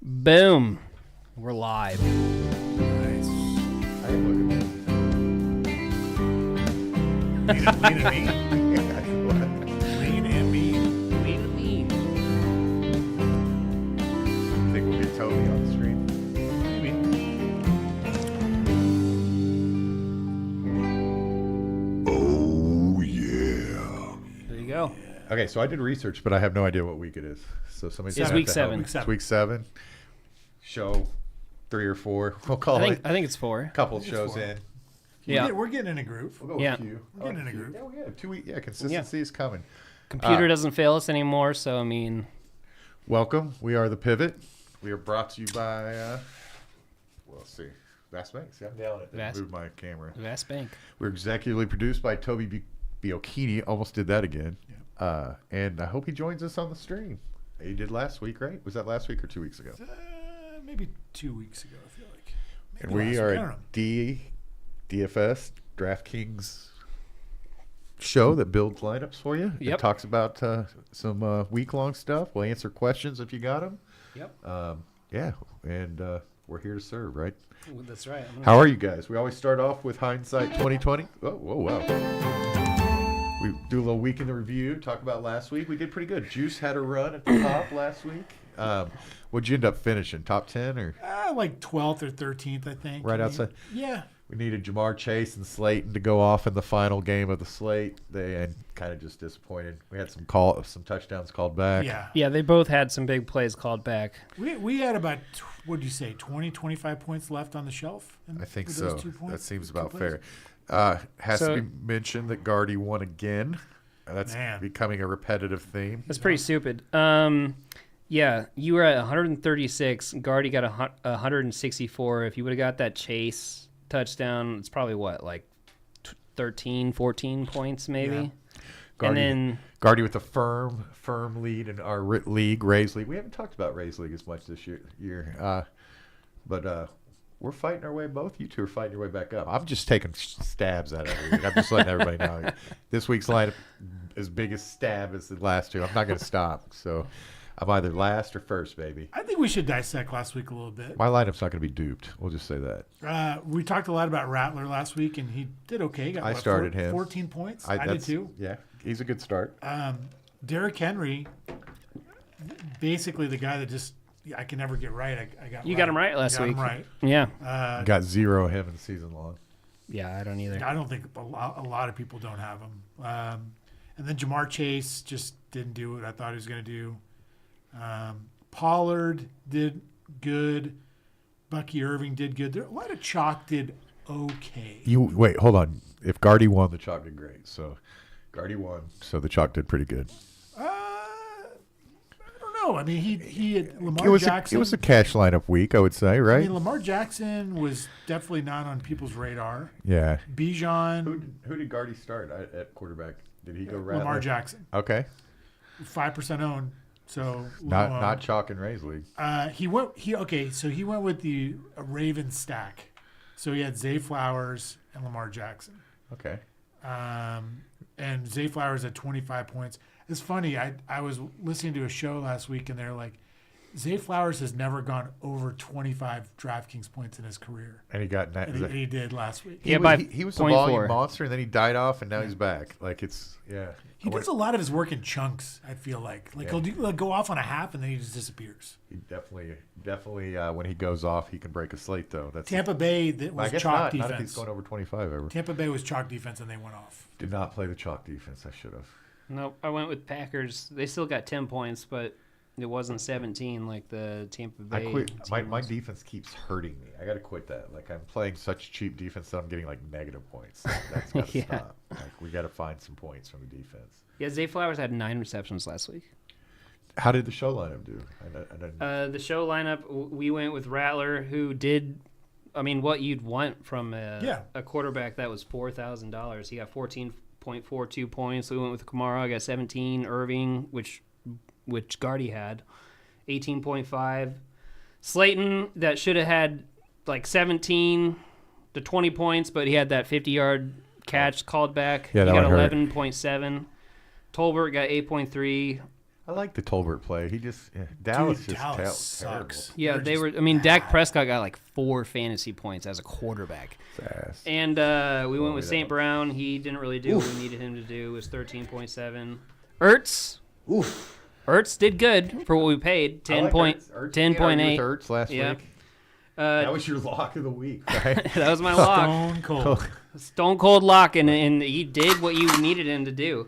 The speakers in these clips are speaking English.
Boom. We're live. Nice. I am looking Lean and mean. Lean and mean. Lean and mean. I think we'll get Toby on the stream. Maybe. Oh, yeah. There you go. Okay, so I did research, but I have no idea what week it is. So somebody It's week 7. It's week 7. Show 3 or 4. We'll call it. I think it's 4. A couple It's shows 4. in. Yeah. We're getting in a groove. We'll go Yeah. with a few. We're getting in a groove. Yeah, we got 2 weeks. Yeah, consistency is coming. Computer doesn't fail us anymore, so I mean, Welcome. We are The Pivot. We are brought to you by, let's see, Vast Bank. See, I'm down it. Vast- Move my camera. Vast Bank. We're executively produced by Toby Biocchini. Almost did that again. And I hope he joins us on the stream. He did last week, right? Was that last week or 2 weeks ago? Maybe 2 weeks ago, I feel like. And Maybe we last are week, I don't a know. DFS DraftKings show that builds lineups for you. Yep. It talks about some week-long stuff. We'll answer questions if you got them. Yep. Yeah, and we're here to serve, right? That's right. How are you guys? We always start off with hindsight 2020. Oh, whoa, wow. We do a little week in the review, talk about last week. We did pretty good. Juice had a run at the top last week. What'd you end up finishing? Top 10 or Like 12th or 13th, I think. right I mean, outside? Yeah. We needed Jamar Chase and Slayton to go off in the final game of the slate. They kind of just disappointed. We had some touchdowns called back. Yeah. Yeah, they both had some big plays called back. We had about, what did you say, 20, 25 points left on the shelf? I think with so. those 2 points? That seems Two about plays? fair. Has So- to be mentioned that Gardy won again. That's Man. becoming a repetitive theme. That's pretty stupid. Yeah, you were at 136. Guardy got 164. If you would have got that Chase touchdown, it's probably what, like 13, 14 points maybe. Yeah. Gardy, And then Gardy with a firm lead in our league, Rays League. We haven't talked about Rays League as much this year. But we're fighting our way. Both you two are fighting your way back up. I'm just taking stabs at every week. I'm just letting everybody know. This week's lineup as big a stab as the last two. I'm not going to stop. So I'm either last or first, baby. I think we should dissect last week a little bit. My lineup's not going to be duped. We'll just say that. We talked a lot about Rattler last week, and he did okay. Got, I started him. 14 points. I did that's- too. Yeah, he's a good start. Derrick Henry, basically the guy that just I can never get right. I got you got him right last got week. him right. Yeah. Got 0 him in season long. Yeah, I don't either. I don't think a lot of people don't have him. And then Jamar Chase just didn't do what I thought he was going to do. Pollard did good. Bucky Irving did good. A lot of chalk did okay. Wait, hold on. If Gardy won, the chalk did great. So Gardy won, so the chalk did pretty good. I don't know. I mean, he had Lamar It was Jackson. it was a cash lineup week, I would say, I right? mean, Lamar Jackson was definitely not on people's radar. Yeah. Bijan, Who did Gardy start at quarterback? Did he go Rattler? Lamar Jackson, Okay. 5% owned. So Not chalk and Rays League. He went with the Raven stack. So he had Zay Flowers and Lamar Jackson. Okay. And Zay Flowers at 25 points. It's funny. I was listening to a show last week, and they're like, Zay Flowers has never gone over 25 DraftKings points in his career. And he got that. And he did last week. Yeah, by he was a 0.4. volume monster, and then he died off, and now he's back. Like it's He does a lot of his work in chunks, I feel like. He'll go off on a half, and then he just disappears. He definitely when he goes off, he can break a slate though. That's Tampa Bay I was guess chalk not. defense. Not if he's going over 25 ever. Tampa Bay was chalk defense, and they went off. Did not play the chalk defense. I should have. Nope, I went with Packers. They still got 10 points, but it wasn't 17 like the Tampa Bay. I quit. My teams. defense keeps hurting me. I got to quit that. Like I'm playing such cheap defense that I'm getting like negative points. That's got to Yeah. stop. Like we got to find some points from the defense. Yeah, Zay Flowers had 9 receptions last week. How did the show lineup do? I didn't, The show lineup, we went with Rattler, who did, I mean, what you'd want from a quarterback that was $4,000. He got 14.42 points. We went with Kamara, I got 17. Irving, which Gardy had, 18.5. Slayton, that should have had like 17 to 20 points, but he had that 50-yard catch called back. Yeah, he that got one hurt. 11.7. Tolbert got 8.3. I like the Tolbert play. He just Dallas Dude, just Dallas terrible. sucks. Yeah, They're they just were. I mean, bad. Dak Prescott got like 4 fantasy points as a quarterback. Fast. And we went with that St. one. Brown. He didn't really do what we needed him to do. It was 13.7. Ertz. Oof. Ertz did good for what we paid. 10.8. Ertz last Yeah. week. That was your lock of the week, right? That was my lock. Stone cold. Stone cold lock, and he did what you needed him to do.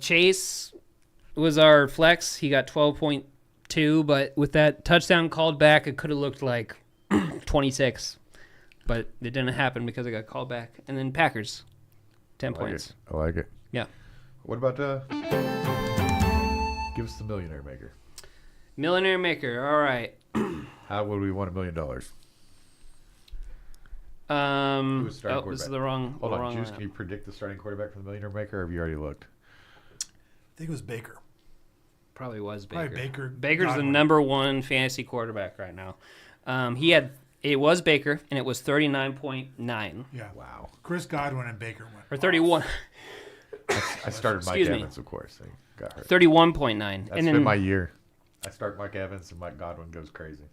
Chase was our flex. He got 12.2, but with that touchdown called back, it could have looked like 26. But it didn't happen because it got called back. And then Packers, 10 points. I like it. Yeah. What about give us the millionaire maker? Millionaire maker. All right. How would we want $1 million? This is quarterback? the wrong. Hold the on, wrong Juice. lineup. Can you predict the starting quarterback for the millionaire maker, or have you already looked? I think it was Baker. Probably was Baker. Probably Baker. Baker's Godwin. the number 1 fantasy quarterback right now. It was Baker, and it was 39.9 Yeah. Wow. Chris Godwin and Baker went. or 31. I started Mike Excuse me. Evans, of course. He got hurt. 31.9. That's and been then my year. I start Mike Evans, and Mike Godwin goes crazy.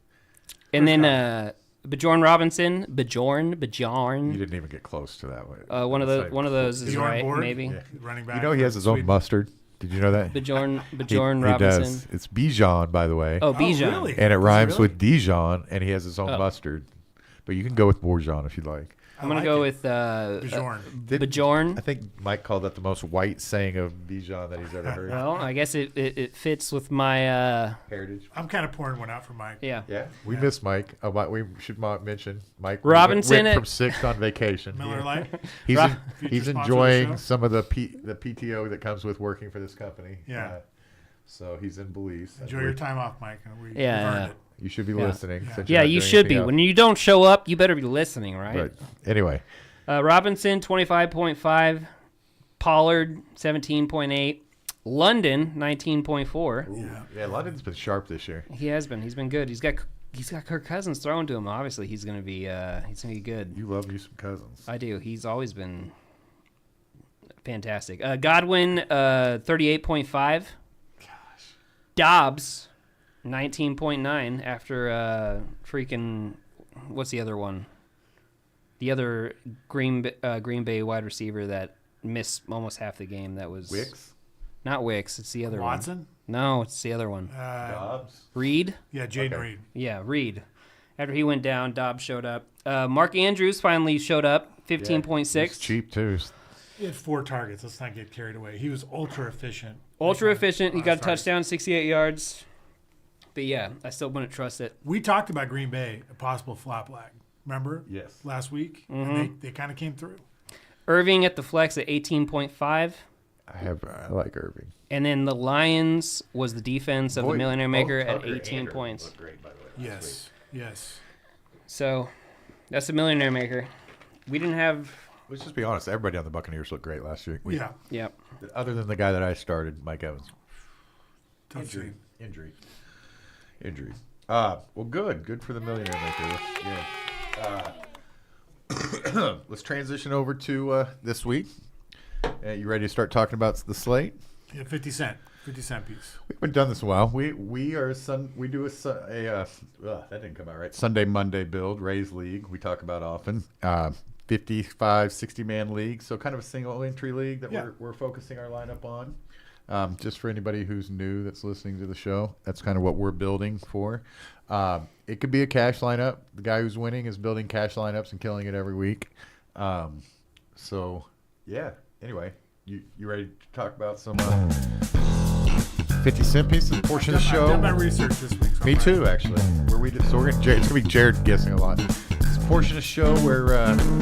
Bjorn Robinson, You Bjorn. didn't even get close to that one. One of those is Is he on right, board? maybe. Yeah. Running back. You know he has his own Sweden. mustard. Did you know that? Bjorn He Robinson. does. It's Bijan, by the way. Oh, Bijan. really? And it Does he rhymes really? with Dijon, and he has his own Oh. mustard. But you can go with Bourgeon if you like. I'm going to go with Bjorn. I think Mike called that the most white saying of Bijan that he's ever heard. Well, I guess it fits with my Heritage. I'm kind of pouring one out for Mike. yeah. Yeah, we miss Mike. We should mention Mike Robinson went from 6 on vacation. Miller Lite. He's Rob- Future he's sponsor of the enjoying show. some of the PTO that comes with working for this company. Yeah. So he's in Belize. Enjoy your time off, Mike. We've Yeah. earned it. You should be Yeah. listening. Yeah. since you're Yeah, not you doing should be. anything else. When you don't show up, you better be listening, right? But anyway, Robinson, 25.5. Pollard, 17.8. London, 19.4. yeah, London's been sharp this year. He has been. He's been good. He's got Kirk Cousins thrown to him. Obviously, he's gonna be good. You love you some Cousins. I do. He's always been fantastic. Godwin, 38.5. Gosh. Dobbs, 19.9 after freaking what's the other one? The other Green Bay wide receiver that missed almost half the game. That was Wicks, Not Wicks. It's the other Watson? one. No, it's the other one. Dobbs. Reed. Yeah, Jaden Okay. Reed. Yeah, Reed. After he went down, Dobbs showed up. Mark Andrews finally showed up. 15.6. He's cheap too. He had 4 targets. Let's not get carried away. He was ultra efficient. Ultra efficient. He got a Last target. touchdown, 68 yards. But yeah, I still wouldn't trust it. We talked about Green Bay, a possible flop lag. Remember? Yes. Last week? Mm-hmm. And they kind of came through. Irving at the flex at 18.5. I like Irving. And then the Lions was the defense of the Millionaire Maker at 18 points. Great, by the way, Yes. Yes. So that's the Millionaire Maker. We didn't have. Let's just be honest. Everybody on the Buccaneers looked great last week. Yeah. Yep. Other than the guy that I started, Mike Evans. Tough scene. Injury. Well, good for the Millionaire Maker. Let's transition over to this week. You ready to start talking about the slate? Yeah, 50 cent piece. We haven't done this in a while. We do that didn't come out right. Sunday Monday build Rays League. We talk about often 55, 60-man league. So kind of a single entry league that we're focusing our lineup on. Just for anybody who's new that's listening to the show, that's kind of what we're building for. It could be a cash lineup. The guy who's winning is building cash lineups and killing it every week. So yeah. Anyway, you ready to talk about some 50 cent pieces portion of the show? I've done my research this week. So Me I'm too, actually. It's gonna be Jared guessing a lot. It's a portion of the show where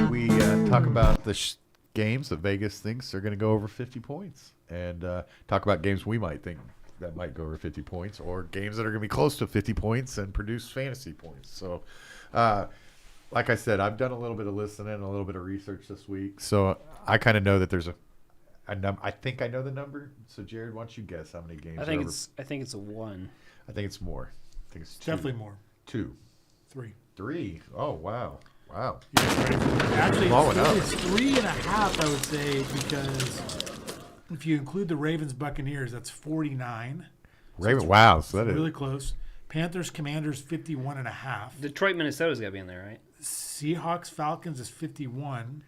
we talk about the games that Vegas thinks are going to go over 50 points, and talk about games we might think that might go over 50 points, or games that are going to be close to 50 points and produce fantasy points. So, like I said, I've done a little bit of listening and a little bit of research this week, so I kind of know that there's I think I know the number. So, Jared, why don't you guess how many games? I think it's a 1. I think it's more. I think it's definitely more. 2. 3. Oh, wow. Actually, Blowing up. it's 3.5, I would say, because if you include the Ravens Buccaneers, that's 49. Wow. So that really is close. Panthers, Commanders, 51.5. Detroit, Minnesota's got to be in there, right? Seahawks, Falcons is 51.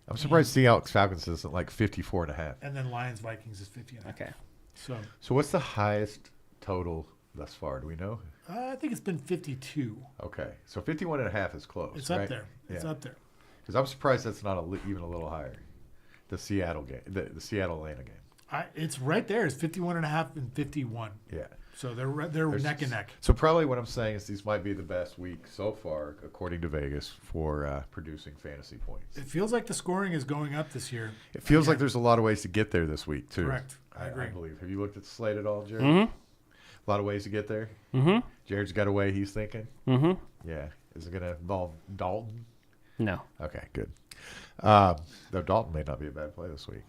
I'm surprised Seahawks Falcons isn't like 54.5. And then Lions, Vikings is 50.5. Okay. So what's the highest total thus far? Do we know? I think it's been 52. Okay. So 51.5 is close. It's right? up there. It's up there. Because I'm surprised that's not even a little higher. The Seattle game, the Seattle Atlanta game. It's right there. It's 51.5 and 51. Yeah. So they're neck and neck. So probably what I'm saying is these might be the best week so far, according to Vegas, for producing fantasy points. It feels like the scoring is going up this year. It feels like there's a lot of ways to get there this week, too. Correct. I agree. I believe. Have you looked at the slate at all, Jared? Mm-hmm. A lot of ways to get there? Mm-hmm. Jared's got a way he's thinking? Mm-hmm. Yeah. Is it going to involve Dalton? No. Okay, good. Though Dalton may not be a bad play this week.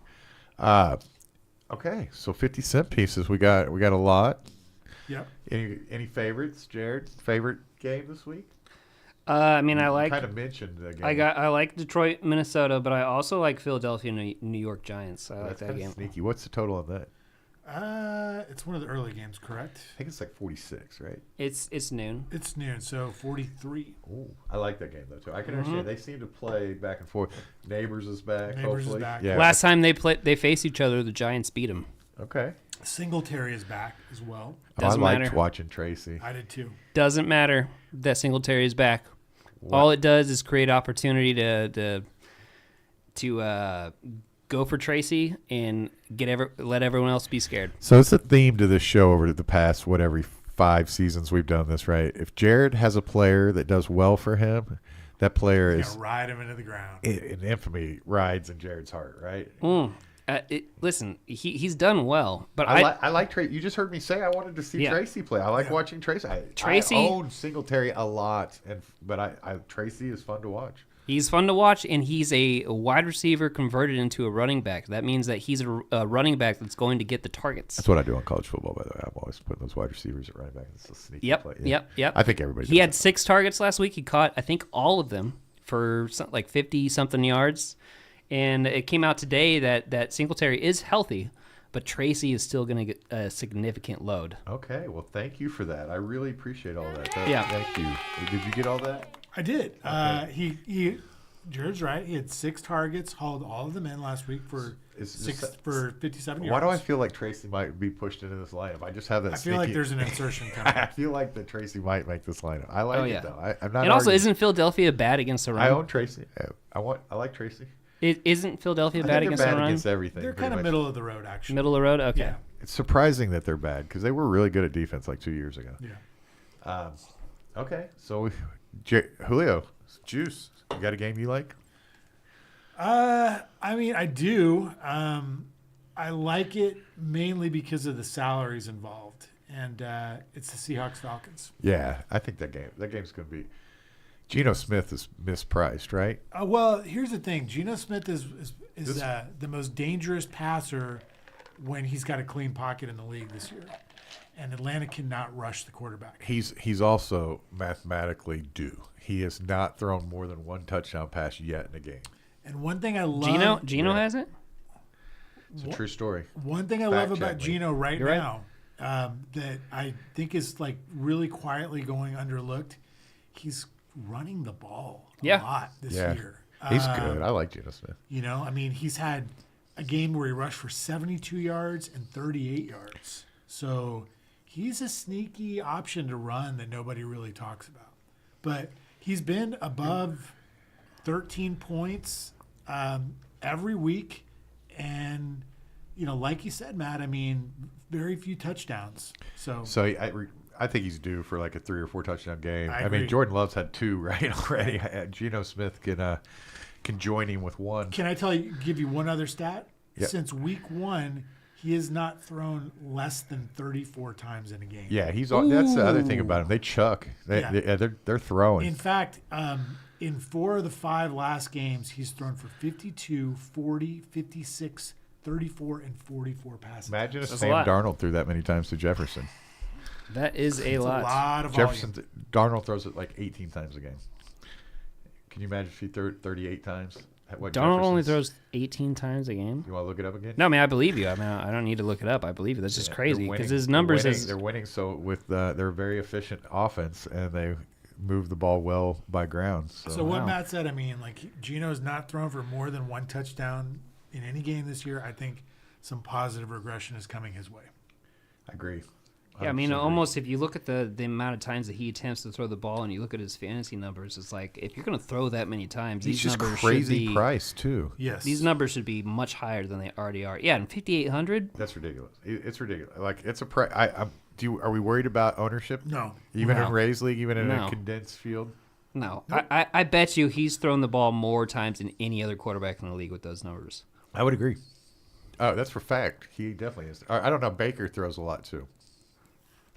Okay, so 50-cent pieces. We got a lot. Yep. Any favorites, Jared? Favorite game this week? I mean, I like. Kind of mentioned the game. I like Detroit, Minnesota, but I also like Philadelphia, New York Giants. I like That's that kind game. of sneaky. What's the total on that? It's one of the early games, correct? I think it's like 46, right? It's noon. It's noon, so 43. Ooh, I like that game though too. I can understand they seem to play back and forth. Neighbors is back. Hopefully, yeah. Last time they faced each other, the Giants beat them. Okay. Singletary is back as well. Doesn't I liked matter. watching Tracy. I did too. Doesn't matter that Singletary is back. What? All it does is create opportunity to go for Tracy and let everyone else be scared. So it's a theme to this show over the past every 5 seasons we've done this, right? If Jared has a player that does well for him, that player is ride him into the ground. In infamy rides in Jared's heart, right? Listen, he's done well, but I like Tracy. You just heard me say I wanted to see Tracy play. I like watching Tracy. Tracy I own Singletary a lot, but Tracy is fun to watch. He's fun to watch, and he's a wide receiver converted into a running back. That means that he's a running back that's going to get the targets. That's what I do on college football, by the way. I'm always putting those wide receivers at running back. It's a sneaky play. Yeah. Yep. I think everybody. He had 6 targets last week. He caught, I think, all of them for like 50-something yards. And it came out today that Singletary is healthy, but Tracy is still going to get a significant load. Okay. Well, thank you for that. I really appreciate all that. Yeah. Thank you. Did you get all that? I did. Okay. Jared's right. He had 6 targets, hauled all of them in last week for 57 yards. Why do I feel like Tracy might be pushed into this lineup? I just have that. I feel like there's an insertion coming. I feel like that Tracy might make this lineup. I like it though. I'm not. And also, isn't Philadelphia bad against the run? I own Tracy. I like Tracy. Isn't Philadelphia bad against the run? Against everything. They're kind of middle of the road, actually. Middle of the road. Okay. Yeah. It's surprising that they're bad because they were really good at defense like 2 years ago. Yeah. Okay, so Julio, Juice, you got a game you like? I mean, I do. I like it mainly because of the salaries involved, and it's the Seahawks Falcons. Yeah, I think that game's going to be. Geno Smith is mispriced, right? Well, here's the thing: Geno Smith is the most dangerous passer when he's got a clean pocket in the league this year, and Atlanta cannot rush the quarterback. He's also mathematically due. He has not thrown more than 1 touchdown pass yet in a game. And one thing I love, Geno hasn't. It's a true story. One thing I love about Geno right now that I think is like really quietly going underlooked, he's running the ball a lot this year. He's good. I like Geno Smith. You know, I mean, he's had a game where he rushed for 72 yards and 38 yards. So he's a sneaky option to run that nobody really talks about. But he's been above 13 points every week. And, you know, like you said, Matt, I mean, very few touchdowns. So I think he's due for like a 3 or 4 touchdown game. I mean, Jordan Love's had 2 already. Geno Smith can join him with 1. Can I give you one other stat? Yep. Since week 1, he has not thrown less than 34 times in a game. Yeah, that's the other thing about him. They chuck. They're throwing. In fact, in 4 of the 5 last games, he's thrown for 52, 40, 56, 34, and 44 passes. Imagine if Sam Darnold threw that many times to Jefferson. That is a lot. A lot of volume. Darnold throws it like 18 times a game. Can you imagine if he threw it 38 times? Donald only throws 18 times a game. You want to look it up again? No, I mean, I believe you. I mean, I don't need to look it up. I believe you. That's just crazy because his numbers they're winning. So with they're very efficient offense, and they move the ball well by ground. So what Matt said, I mean, like Gino's not thrown for more than one touchdown in any game this year. I think some positive regression is coming his way. I agree. Yeah, I mean, almost if you look at the amount of times that he attempts to throw the ball and you look at his fantasy numbers, it's like if you're going to throw that many times, he's these just numbers crazy should be, price too. Yes, these numbers should be much higher than they already are. Yeah, and 5,800. That's ridiculous. It's ridiculous. Like it's a price. Are we worried about ownership? No, even in Rays League, even in a condensed field. No, nope. I bet you he's thrown the ball more times than any other quarterback in the league with those numbers. I would agree. Oh, that's for fact. He definitely is. I don't know. Baker throws a lot too.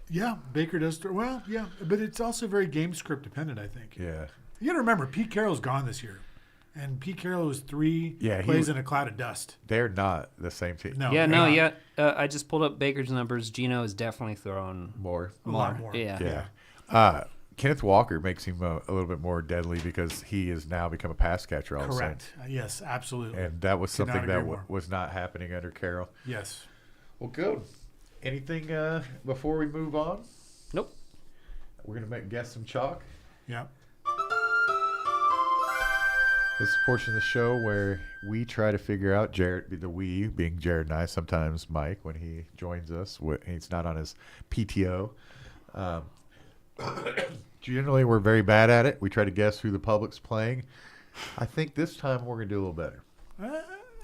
Yeah, Baker does throw. Well, yeah, but it's also very game script dependent, I think. Yeah. You got to remember, Pete Carroll's gone this year. And Pete Carroll was 3 plays in a cloud of dust. They're not the same team. No. I just pulled up Baker's numbers. Gino is definitely thrown more. A lot more. Yeah. Kenneth Walker makes him a little bit more deadly because he has now become a pass catcher. Correct. Yes, absolutely. And that was something that was not happening under Carroll. Yes. Well, good. Anything before we move on? Nope. We're going to guess some chalk. Yeah. This is a portion of the show where we try to figure out the we being Jared and I, sometimes Mike when he joins us. He's not on his PTO. Generally, we're very bad at it. We try to guess who the public's playing. I think this time we're going to do a little better.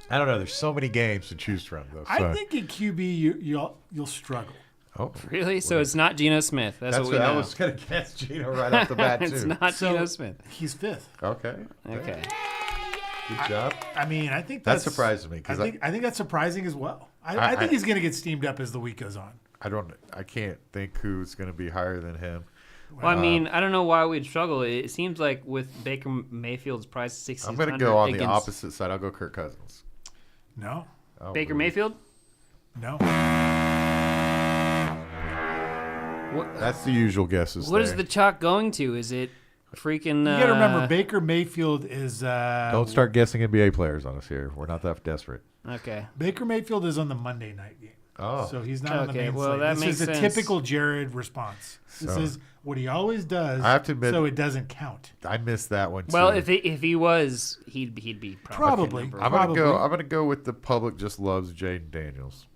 I don't know. There's so many games to choose from, though. So. I think in QB you'll struggle. Oh, really? So it's not Geno Smith. That's what we know. I was going to guess Geno right off the bat, too. It's not Geno Smith. He's 5th. Okay. Good job. I mean, I think that surprises me. I think that's surprising as well. I think he's going to get steamed up as the week goes on. I can't think who's going to be higher than him. Well, I mean, I don't know why we'd struggle. It seems like with Baker Mayfield's price 6,600. I'm going to go on the opposite side. I'll go Kirk Cousins. No. Baker Mayfield? No. That's the usual guesses. What is the chalk going to? Is it freaking? You got to remember, Baker Mayfield is. Don't start guessing NBA players on us here. We're not that desperate. Okay. Baker Mayfield is on the Monday night game. Oh. So he's not on the main slate. That this is makes a typical Jared response. This is what he always does. I have to admit, so it doesn't count. I missed that one. Well, too. if he was, he'd be probably. I'm gonna go with the public just loves Jaden Daniels.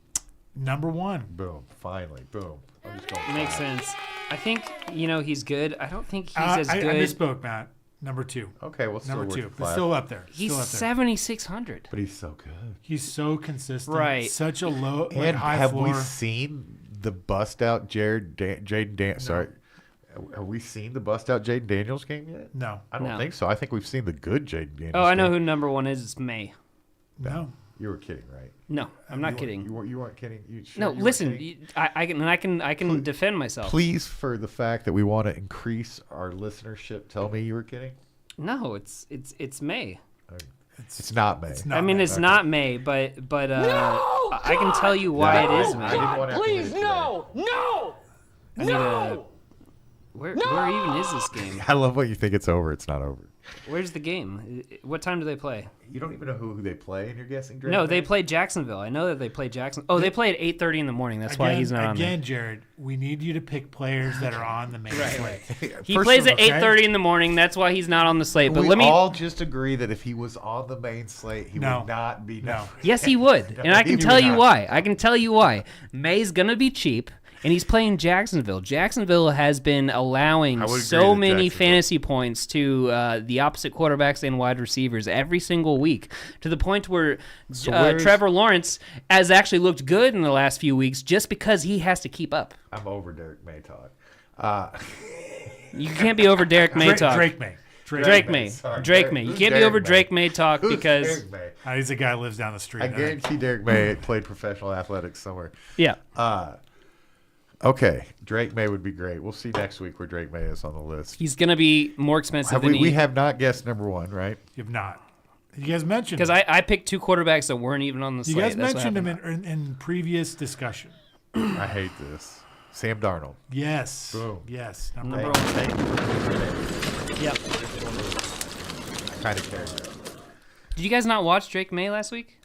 Number 1. Boom. Finally. Boom. I'm just going. Makes sense. I think he's good. I don't think he's as good. I misspoke, Matt. Number 2. Okay, well, number 2. It's still up there. He's 7,600. But he's so good. He's so consistent. Right. Such a low, and high have floor. we seen the bust out Jaden Daniels? Sorry, have we seen the bust out Jaden Daniels game yet? No, I don't think so. I think we've seen the good Jaden Daniels. Oh, I know who number 1 is. It's May. No. You were kidding, right? No, I'm not kidding. You weren't kidding. No, listen. I can defend myself. Please, for the fact that we want to increase our listenership, tell me you were kidding. No, it's May. It's not May. It's not May, but no, I can tell you why it is May. Please, no. Where even is this game? I love when you think it's over. It's not over. Where's the game? What time do they play? You don't even know who they play, and you're guessing. Drake No, they play Jacksonville. I know that they play Jackson. Oh, they play at 8:30 in the morning. That's why he's not on there. Again, Jared, we need you to pick players that are on the main slate. He plays at 8:30 in the morning. That's why he's not on the slate. But let me all just agree that if he was on the main slate, he would not be. No. Yes, he would, and I can tell you why. May's gonna be cheap. And he's playing Jacksonville. Jacksonville has been allowing so many fantasy points to the opposite quarterbacks and wide receivers every single week, to the point where Trevor Lawrence has actually looked good in the last few weeks just because he has to keep up. I'm over Derek May talk. You can't be over Derek May talk. Drake May. Drake May. You can't be over Drake May talk because he's a guy who lives down the street. I guarantee Derek May played professional athletics somewhere. Yeah. Okay, Drake May would be great. We'll see next week where Drake May is on the list. He's going to be more expensive than we have not guessed number 1, right? You have not. You guys mentioned because I picked 2 quarterbacks that weren't even on the slate. You guys mentioned him in previous discussion. I hate this. Sam Darnold. Yes. Boom. Yes. Number 1. Thank you. Yep. I kind of care. Did you guys not watch Drake May last week?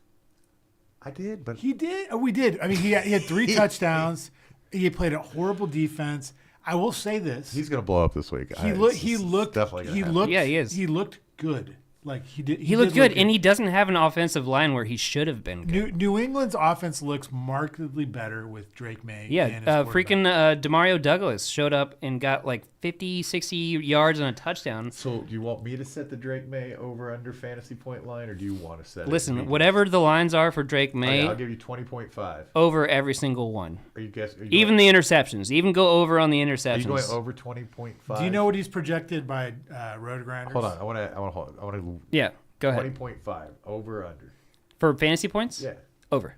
I did, but He did. Oh, we did. I mean, he had 3 touchdowns. He played a horrible defense. I will say this. he's going to blow up this week. He looked. definitely gonna He happen. looked. Yeah, he is. He looked good. Like he did. He looked good, and he doesn't have an offensive line where he should have been good. New England's offense looks markedly better with Drake May. Yeah, and his quarterback. freaking Demario Douglas showed up and got like 50, 60 yards and a touchdown. So do you want me to set the Drake May over under fantasy point line, or do you want to set it? Listen, whatever the lines are for Drake May, Okay, I'll give you 20.5. over every single one. Are you guessing? Even the interceptions. Even go over on the interceptions. Are you going over 20.5? Do you know what he's projected by Road Grinders? Hold on. I want to. Yeah, go ahead. 20.5 over or under. For fantasy points? Yeah. Over.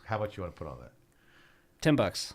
How much you want to put on that? $10.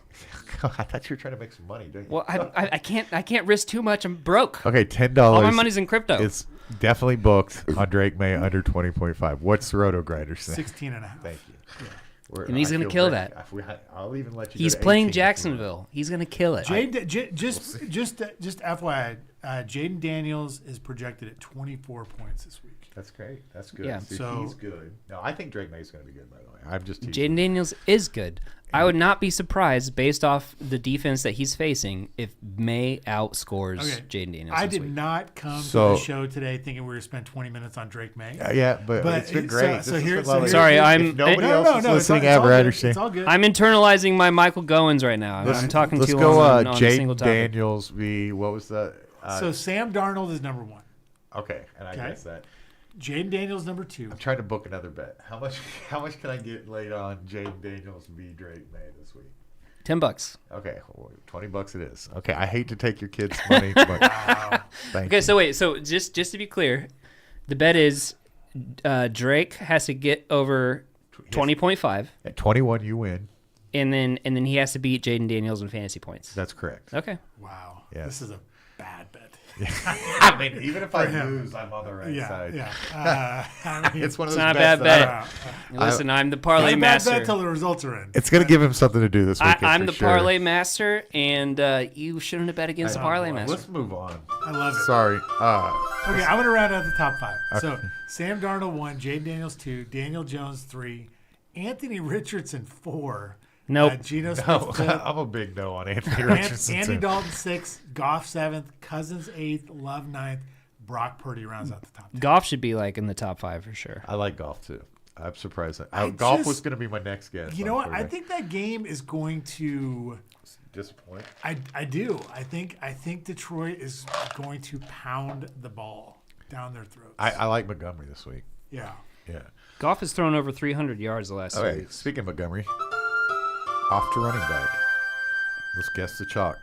I thought you were trying to make some money, don't you? Well, I can't risk too much. I'm broke. Okay, $10. All my money's in crypto. It's definitely booked on Drake May under 20.5. What's Roto Grinder say? 16.5. Thank you. Yeah. And he's going to kill that. I'll even let you. He's go to playing 18 Jacksonville. He's going to kill it. Just FYI, Jaden Daniels is projected at 24 points this week. That's great. That's good. Yeah. So he's good. No, I think Drake May's going to be good. By the way, I'm just Jaden Daniels is good. I would not be surprised, based off the defense that he's facing, if May outscores Jaden Daniels. I this did week. not come to the show today thinking we were going to spend 20 minutes on Drake May. Yeah, but it's been great. Sorry, I'm. Nobody else is listening ever. I understand. It's all good. I'm internalizing my Michael Goins right now. I'm talking too long on a single Jaden topic. Daniels v. What was that? So Sam Darnold is number 1. Okay, and I guess that. Jaden Daniels number 2. I'm trying to book another bet. How much can I get laid on Jaden Daniels v. Drake May this week? $10. Okay, $20 it is. Okay, I hate to take your kids' money, but thank you. So wait, so just to be clear, the bet is Drake has to get over 20.5. At 21, you win. And then he has to beat Jaden Daniels in fantasy points. That's correct. Okay. Wow. Yes. This is a bad bet. I mean, even if I lose, I'm on the right side. Yeah. It's one of those not a bets bad bet. Listen, I'm the parlay master. Bad bet till the results are in. It's going to give him something to do this weekend. I'm the parlay master, and you shouldn't have bet against the parlay master. Let's move on. I love it. Sorry. Okay, I'm going to round out the top 5. Okay. So Sam Darnold 1, Jaden Daniels 2, Daniel Jones 3, Anthony Richardson 4. Nope. Geno Smith No, 5th. I'm a big no on Anthony Richardson. Andy too. Dalton 6th, Goff 7th, Cousins 8th, Love 9th, Brock Purdy rounds out the top 10. Golf should be like in the top 5 for sure. I like golf too. I'm surprised. Golf was going to be my next guess. You know what? I think that game is going to disappoint. I do. I think Detroit is going to pound the ball down their throats. I like Montgomery this week. Yeah. Yeah. Golf has thrown over 300 yards the last 2 Okay. weeks. Speaking of Montgomery, off to running back. Let's guess the chalk.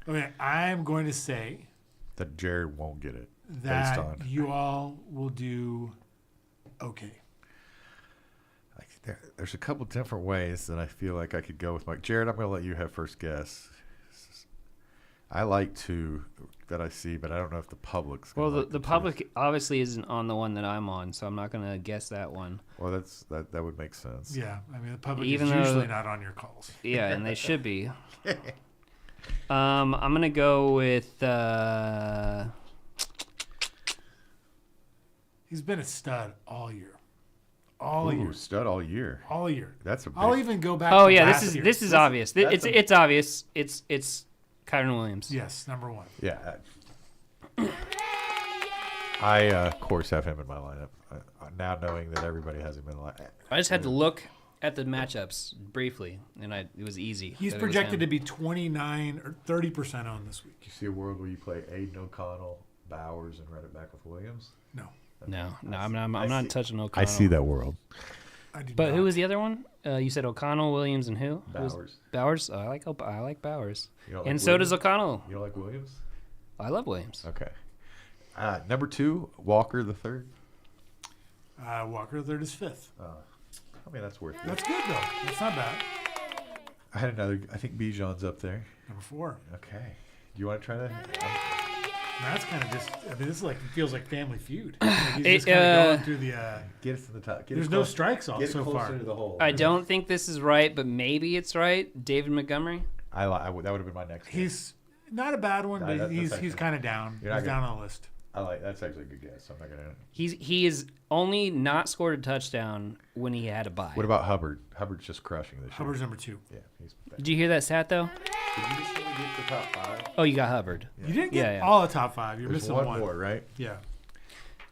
Okay, I'm going to say That Jared won't get it. that based on you all will do okay. There's a couple different ways that I feel like I could go with Mike. Jared, I'm going to let you have first guess. I like 2 that I see, but I don't know if the public's going to Well, the public obviously isn't on the one that I'm on, so I'm not going to guess that one. Well, that would make sense. Yeah, I mean the public Even is though- usually not on your calls. Yeah, and they should be. I'm going to go with He's been a stud all year. Ooh, stud all year. All year. That's a big... I'll even go back. Oh to yeah, last year. this is obvious. It's obvious. It's Kyron Williams. Yes, number 1. Yeah. I of course have him in my lineup. Now knowing that everybody has him in the lineup. I just had to look at the matchups briefly, and it was easy. He's projected to be 29 or 30% on this week. Do you see a world where you play Aiden O'Connell, Bowers, and run it back with Williams? No, No, I'm not touching O'Connell. I see that world. I do But not. who was the other one? You said O'Connell, Williams, and who? Bowers. Bowers. Oh, I like Bowers. You don't like And so does Williams? O'Connell. You don't like Williams? I love Williams. Okay. Number 2, Walker the third. Walker the 3rd is 5th. I mean, that's worth it. That's good though. That's not bad. I had another. I think Bijan's up there. Number 4. Okay. Do you want to try that? That's kind of just. I mean, this is like feels like Family Feud. Like he's just kind of going through the. Get us to the top. There's no strikes off Get so closer far. to the hole. I don't think this is right, but maybe it's right. David Montgomery. That would have been my next. He's not a bad one, but That's he's actually- kind of down. He's You're not down on the list. That's actually a good guess. I'm not gonna. He is only not scored a touchdown when he had a bye. What about Hubbard? Hubbard's just crushing this year. Hubbard's number 2. Yeah, he's. Did you hear that stat though? Did you just only get the top 5? Oh, you got Hubbard. Yeah. You didn't get all the top 5. You're missing one more, right? Yeah.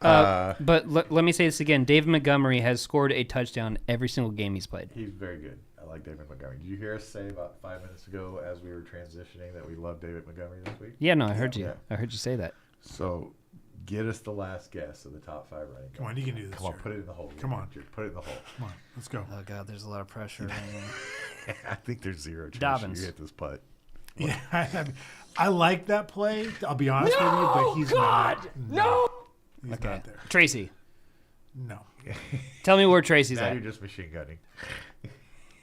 But let me say this again. David Montgomery has scored a touchdown every single game he's played. He's very good. I like David Montgomery. Did you hear us say about 5 minutes ago as we were transitioning that we love David Montgomery this week? Yeah, no, I heard you. Yeah. I heard you say that. So, get us the last guess of the top 5 running backs. Come on, you can do this. Come on, put it in the hole. Come on. Put it in the hole. Come on, let's go. Oh, God, there's a lot of pressure. I think there's 0 chance Dobbins. you hit this putt. Yeah, I like that play. I'll be honest with you, but he's not. No. He's not there. Tracy. No. Tell me where Tracy's Now at. you're just machine gunning.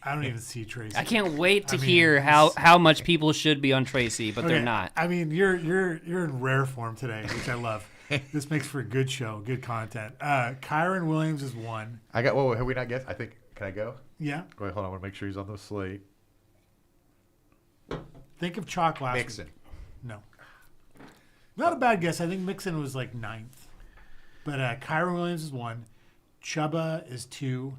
I don't even see Tracy. I can't wait to hear how much people should be on Tracy, but they're not. I mean, you're in rare form today, which I love. This makes for a good show, good content. Kyron Williams is 1. I got. Whoa, have we not guessed? I think. Can I go? Yeah. Wait, hold on. I want to make sure he's on the slate. Think of Chalk last Mixon. week. No. Not a bad guess. I think Mixon was like 9th. But Kyron Williams is 1. Chuba is 2.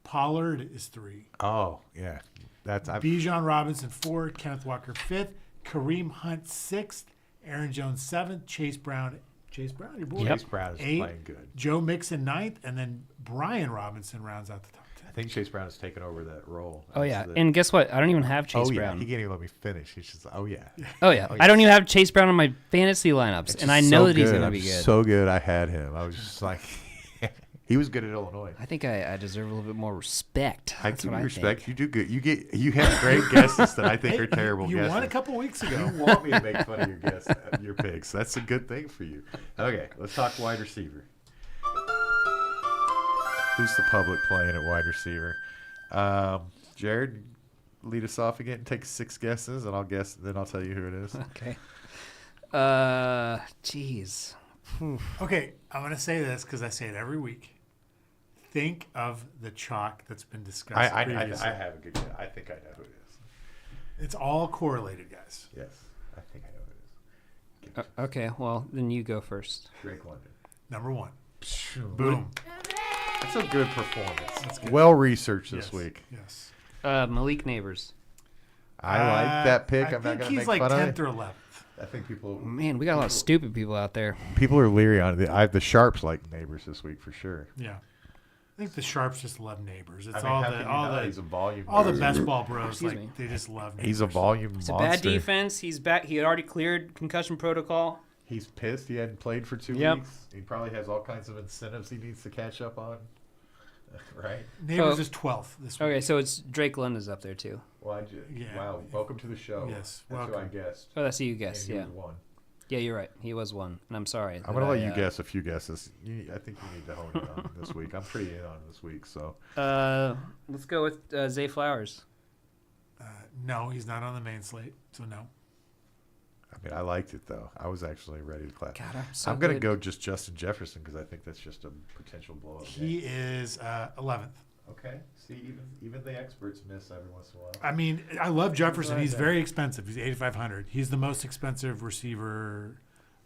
Pollard is 3. Oh, yeah. Bijan Robinson 4. Kenneth Walker 5th. Kareem Hunt 6th. Aaron Jones 7th. Chase Brown, your boy. Chase Brown is 8th. playing good. Joe Mixon 9th. And then Brian Robinson rounds out the top 10. I think Chase Brown has taken over that role. Oh, yeah. And guess what? I don't even have Chase Brown. Brown. He can't even let me finish. He's just, Oh, yeah. I don't even have Chase Brown on my fantasy lineups, and I know that he's going to be good. So good I had him. I was just like, he was good at Illinois. I think I deserve a little bit more respect. I give you respect. You do good. You have great guesses that I think are terrible you guesses. won a couple weeks ago. You want me to make fun of your your picks. That's a good thing for you. Okay, let's talk wide receiver. Who's the public playing at wide receiver? Jared, lead us off again and take 6 guesses, and I'll guess. Then I'll tell you who it is. Okay. Jeez. Okay, I'm going to say this because I say it every week. Think of the chalk that's been discussed previously. I have a good guess. I think I know who it is. It's all correlated, guys. Yes, I think I know who it is. Okay, well, then you go first. Drake London. Number 1. Boom. That's a good performance. That's good. Well researched this week. Yes. Malik Neighbors. I like that pick. I'm not going to make fun of it. I think he's like 10th or 11th. I think people. Man, we got a lot of stupid people out there. People are leery on it. The Sharps like Neighbors this week for sure. Yeah. I think the Sharps just love Neighbors. It's he's a volume. All the best ball bros Excuse they just love Neighbors. He's a volume It's monster. a bad defense. He's back. He had already cleared concussion protocol. He's pissed. He hadn't played for 2 weeks. He probably has all kinds of incentives he needs to catch up on. Right. Neighbors is 12th this week. Okay, so it's Drake London's up there too. Well, wow. Welcome to the show. Yes. That's who I guessed. Oh, that's who you guessed. And he Yeah. was 1. Yeah, you're right. He was 1, and I'm sorry. I'm gonna let you guess a few guesses. I think you need to hone in on this week. I'm pretty in on this week, so. Let's go with Zay Flowers. No, he's not on the main slate, so no. I mean, I liked it though. I was actually ready to clap. God, I'm gonna go just Justin Jefferson because I think that's just a potential blow-up. He is 11th. Okay. See, even the experts miss every once in a while. I mean, I love Jefferson. He's very expensive. He's $8,500. He's the most expensive receiver.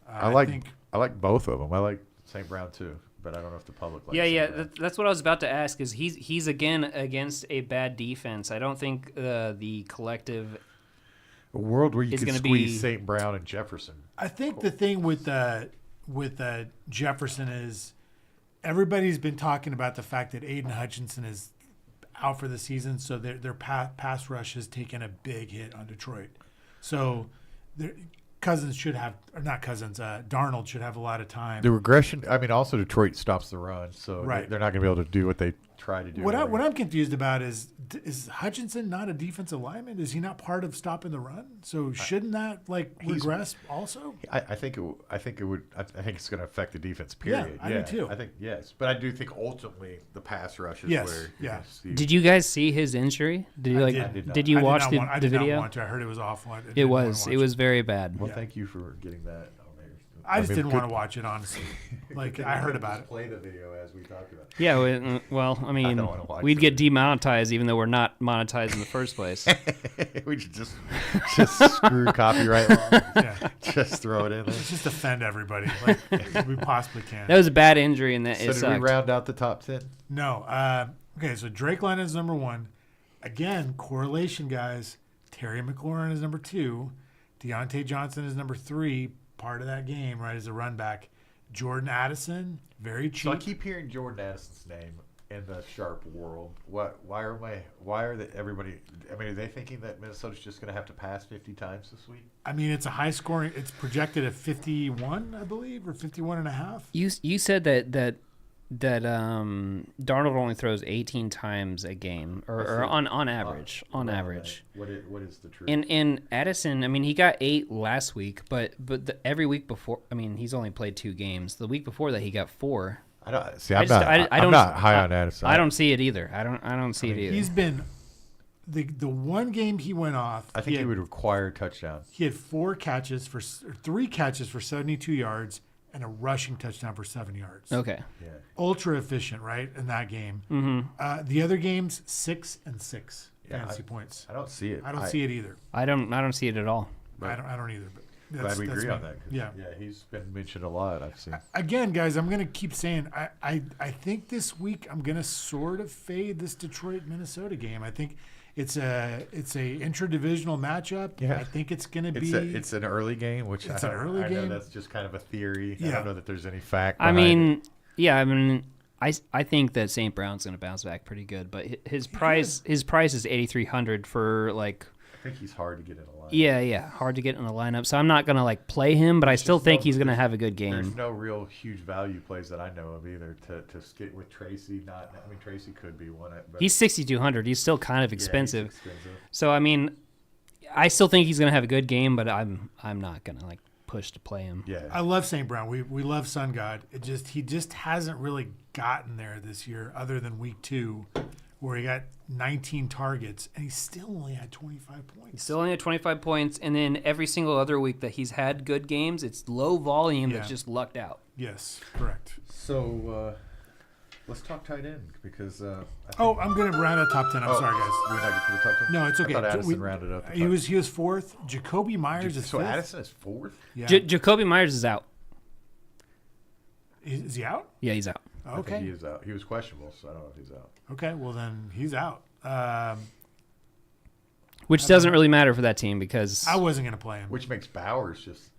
I like both of them. I like St. Brown too, but I don't know if the public likes. Yeah. That's what I was about to ask. Is he's again against a bad defense. I don't think the collective. A world where you can squeeze St. Brown and Jefferson. I think the thing with Jefferson is everybody's been talking about the fact that Aiden Hutchinson is out for the season, so their pass rush has taken a big hit on Detroit. So Darnold should have a lot of time. The regression, I mean, also Detroit stops the run, so right. they're not going to be able to do what they try to do. What I'm confused about is Hutchinson not a defensive lineman? Is he not part of stopping the run? So shouldn't that regress also? I think it's going to affect the defense. Period. Yeah, I do too. I think yes, but I do think ultimately the pass rush is where. Yeah. Did you guys see his injury? Did you watch the video? I heard it was awful. It was very bad. Well, thank you for getting that on there. I just didn't want to watch it, honestly. Like, I heard about it. Play the video as we talked about. Yeah, well, I mean, we'd get demonetized even though we're not monetized in the first place. We should just screw copyright law. Yeah. Just throw it in there. Let's just offend everybody like we possibly can. That was a bad injury, and that so did we round out the top 10? No. Okay, so Drake London is number 1. Again, correlation, guys. Terry McLaurin is number 2. Deontay Johnson is number 3. Part of that game, right, as a run back. Jordan Addison, very cheap. So I keep hearing Jordan Addison's name in the sharp world. Why are everybody? I mean, are they thinking that Minnesota's just going to have to pass 50 times this week? I mean, it's a high scoring. It's projected at 51, I believe, or 51.5. You said that Darnold only throws 18 times a game, or on average. On average. What is the truth? In Addison, I mean, he got 8 last week, but every week before, I mean, he's only played 2 games. The week before that, he got 4. I don't see. I'm not high on Addison. I don't see it either. I don't see it either. He's been the one game he went off. I think he would require a touchdown. He had 3 catches for 72 yards. And a rushing touchdown for 7 yards. Okay. Yeah. Ultra efficient, right, in that game. Mm-hmm. The other games, 6 and 6 fantasy points. I don't see it. I don't see it either. I don't see it at all. I don't either. But glad we agree on that. Yeah. Yeah, he's been mentioned a lot. I've seen. Again, guys, I'm going to keep saying I think this week I'm going to sort of fade this Detroit-Minnesota game. I think it's a intra-divisional matchup. Yeah. I think it's going to be. It's an early game, which it's an early game. I know that's just kind of a theory. Yeah. I don't know that there's any fact. I mean, I think that St. Brown's going to bounce back pretty good, but his price is $8,300 for like. I think he's hard to get in a lineup. Yeah, hard to get in the lineup. So I'm not gonna like play him, but I still think he's gonna have a good game. There's no real huge value plays that I know of either to skate with Tracy. Tracy could be one. But he's $6,200. He's still kind of expensive. Yeah, he's expensive. So I mean, I still think he's gonna have a good game, but I'm not gonna like push to play him. Yeah, I love St. Brown. We love Sun God. He just hasn't really gotten there this year, other than week 2. Where he got 19 targets, and he still only had 25 points. He still only had 25 points, and then every single other week that he's had good games, it's low volume that's just lucked out. Yes, correct. So let's talk tight end because. I'm going to round out top 10. I'm sorry, guys. You would not get to the top 10? No, it's okay. I thought Addison rounded up. He was 4th. Jacoby Myers is 5th. So Addison is 4th? Yeah. Jacoby Myers is out. Is he out? Yeah, he's out. Okay. I think he is out. He was questionable, so I don't know if he's out. Okay, well then he's out. Which doesn't really matter for that team because I wasn't going to play him. Which makes Bowers just.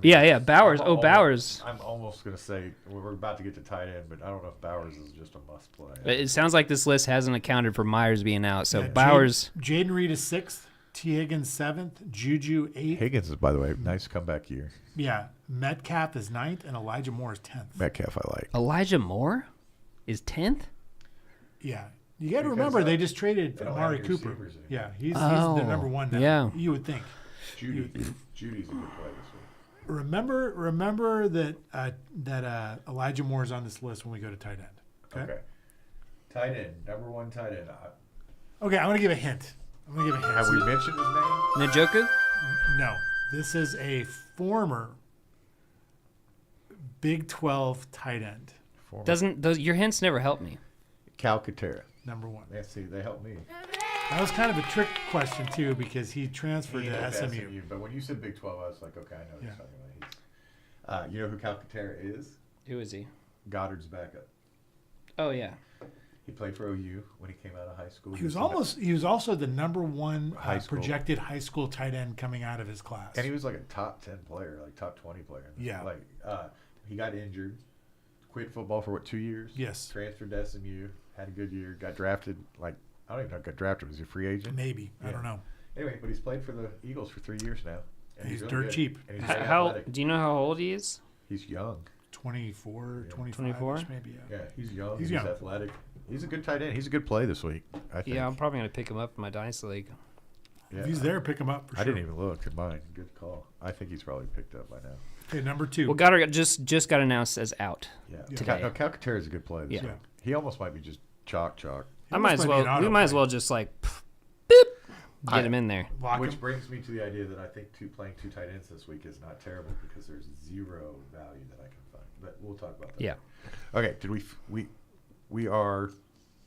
Bowers. Bowers. I'm almost going to say we're about to get to tight end, but I don't know if Bowers is just a must play. It sounds like this list hasn't accounted for Myers being out. So Bowers. Jaden Reed is 6th. T. Higgins 7th. Juju 8th. Higgins is, by the way, nice comeback year. Yeah. Metcalf is 9th, and Elijah Moore is 10th. Metcalf I like. Elijah Moore is 10th? Yeah. You got to remember, they just traded Amari Cooper. Yeah, he's the number 1 now. Yeah. You would think. Judy's a good play this week. Remember that Elijah Moore is on this list when we go to tight end. Okay. Tight end, number 1 tight end. Okay, I'm going to give a hint. Have we mentioned his name? Njoku? No. This is a former Big 12 tight end. Your hints never help me. Calcaterra. Number 1. Yeah, see, they help me. That was kind of a trick question, too, because he transferred to SMU. But when you said Big 12, I was like, okay, I know what you're talking about. You know who Calcaterra is? Who is he? Goddard's backup. Oh, yeah. He played for OU when he came out of high school. He was also the number 1 projected high school tight end coming out of his class. And he was like a top 10 player, like top 20 player. Yeah. Like he got injured, quit football for 2 years? Yes. Transferred to SMU, had a good year, got drafted. Like I don't even know if he got drafted. Was he a free agent? Maybe. Yeah. I don't know. Anyway, but he's played for the Eagles for 3 years now. And he's really dirt good. cheap. And he's do you know how old he is? He's young. 24, 25 maybe. Yeah, he's young. He's young. Athletic. He's a good tight end. He's a good play this week, I think. Yeah, I'm probably going to pick him up in my Dynasty League. Yeah, if he's there, pick him up for sure. I didn't even look at mine. Good call. I think he's probably picked up by now. Okay, number 2. Well, Goddard just got announced as out. Yeah. Today. No, Calcaterra is a good play this week. He almost might be just chalk. We might as well just like, beep. get him in there. Which brings me to the idea that I think playing 2 tight ends this week is not terrible because there's 0 value that I can find. But we'll talk about that. Yeah. Okay. Did we are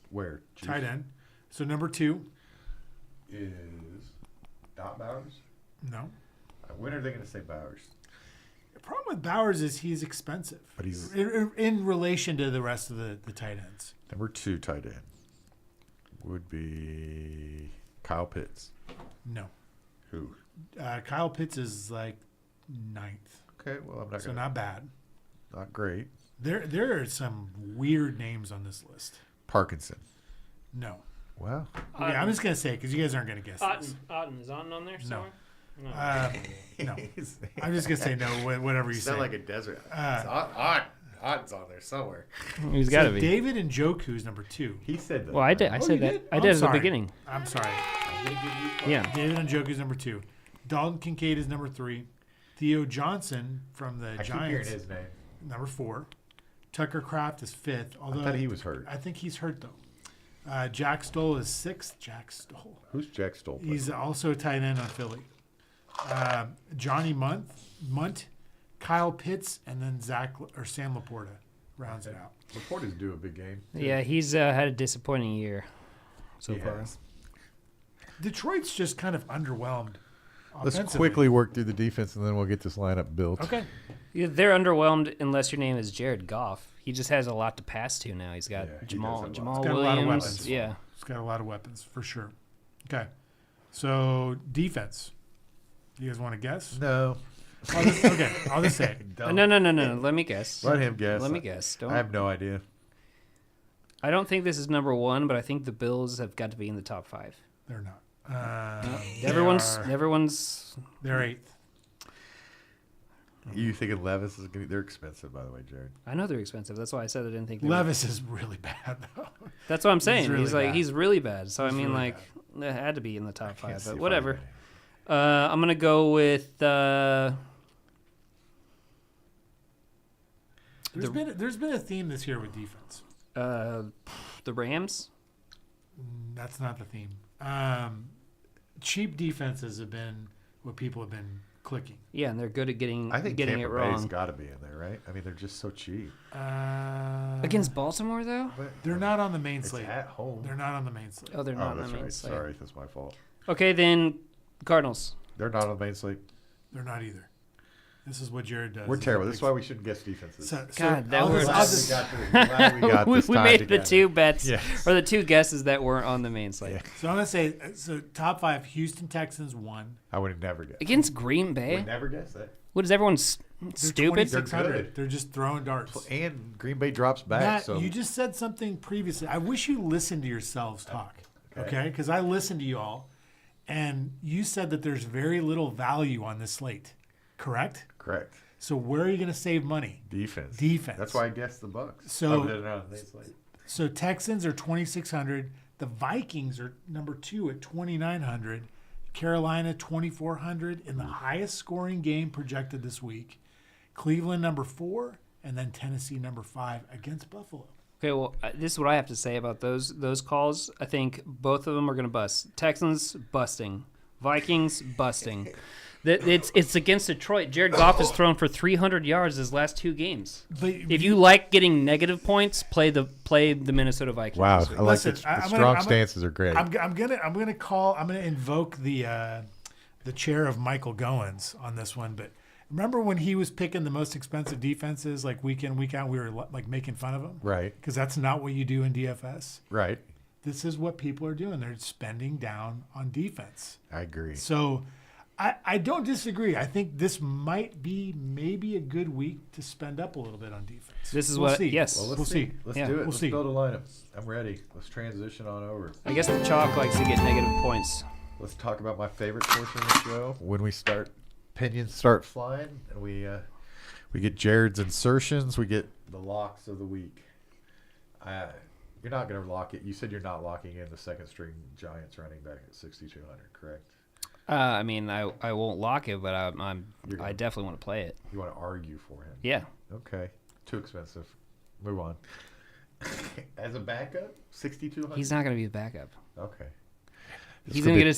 where? Juice? Tight end. So number 2 is not Bowers. No. When are they going to say Bowers? The problem with Bowers is he's expensive. But he's in relation to the rest of the tight ends. Number 2 tight end would be Kyle Pitts. No. Who? Kyle Pitts is like 9th. Okay, well I'm not. So not bad. Not great. There are some weird names on this list. Parkinson. No. Wow. Okay, I'm just gonna say because you guys aren't gonna guess this. Otten is Otten on there somewhere? No. No. I'm just gonna say no. Whatever you say. Sound like a desert. Otten's on there somewhere. He's got to be. David Njoku is number 2. He said that. Well, I did. I said that. Did? I did at the beginning. I'm sorry. Yeah. David Njoku is number 2. Dalton Kincaid is number 3. Theo Johnson from the Giants. I keep hearing his name. Number 4. Tucker Kraft is 5th. Although I thought he was hurt. I think he's hurt though. Jack Stoll is 6th. Jack Stoll. Who's Jack Stoll? He's also a tight end on Philly. Johnny Munt, Kyle Pitts, and then Sam Laporta rounds it out. Laporta's due a big game. Too. Yeah, he's had a disappointing year so far. Detroit's just kind of underwhelmed. Let's quickly work through the defense, and then we'll get this lineup built. Okay. Yeah, they're underwhelmed unless your name is Jared Goff. He just has a lot to pass to now. He's got Jamal He's got Williams. a lot of weapons. Yeah. He's got a lot of weapons, for sure. Okay. So, defense. You guys want to guess? No. I'll just say it. No. Let me guess. Let him guess. Let me guess. I have no idea. I don't think this is number 1, but I think the Bills have got to be in the top 5. They're not. Everyone's. They're 8th. You thinking Levis is going to... They're expensive, by the way, Jared. I know they're expensive. That's why I said I didn't think Levis is really bad, though. That's what I'm saying. He's really bad. So, He's I mean, really it had to be in the top 5, but whatever. I'm going to go with... There's been a theme this year with defense. The Rams? That's not the theme. Cheap defenses have been what people have been clicking. Yeah, and they're good at getting I think getting Tampa it wrong. Bay's got to be in there, right? I mean, they're just so cheap. Against Baltimore, though? They're not on the main slate. At home. They're not on the main slate. Oh, they're not on the main right. slate. Sorry, that's my fault. Okay, then Cardinals. They're not on the main slate. They're not either. This is what Jared does. We're terrible. This is why we shouldn't guess defenses. God, that was... we made the 2 bets, or the 2 guesses that weren't on the main slate. Yeah. So I'm going to say, top 5, Houston Texans 1. I would have never guessed. Against Green Bay? Would never guess that. What is everyone stupid? They're just throwing darts. And Green Bay drops back. Matt, so you just said something previously. I wish you listened to yourselves talk. Okay? Because I listened to you all, and you said that there's very little value on this slate. Correct? Correct. So where are you going to save money? Defense. That's why I guessed the Bucs. So Texans are 2,600. The Vikings are number 2 at 2,900. Carolina 2,400 in the highest scoring game projected this week. Cleveland number 4, and then Tennessee number 5 against Buffalo. Okay, well, this is what I have to say about those calls. I think both of them are going to bust. Texans busting, Vikings busting. It's against Detroit. Jared Goff has thrown for 300 yards his last 2 games. But if you like getting negative points, play the Minnesota Vikings. Wow, I like the strong stances are great. I'm gonna invoke the chair of Michael Goins on this one. But remember when he was picking the most expensive defenses like week in week out, we were like making fun of him, right? Because that's not what you do in DFS, right? This is what people are doing. They're spending down on defense. I agree. So. I don't disagree. I think this might be maybe a good week to spend up a little bit on defense. This is we'll see. Yes. Well, we'll see. Let's do it. Let's build a lineup. I'm ready. Let's transition on over. I guess the chalk likes to get negative points. Let's talk about my favorite portion of the show. When we start, opinions start flying, and we get Jared's insertions. We get the locks of the week. You're not going to lock it. You said you're not locking in the second string Giants running back at 6,200, correct? I mean, I won't lock it, but I definitely want to play it. You want to argue for him? Yeah. Okay. Too expensive. Move on. As a backup, 6,200. He's not going to be the backup. Okay. He's going to get a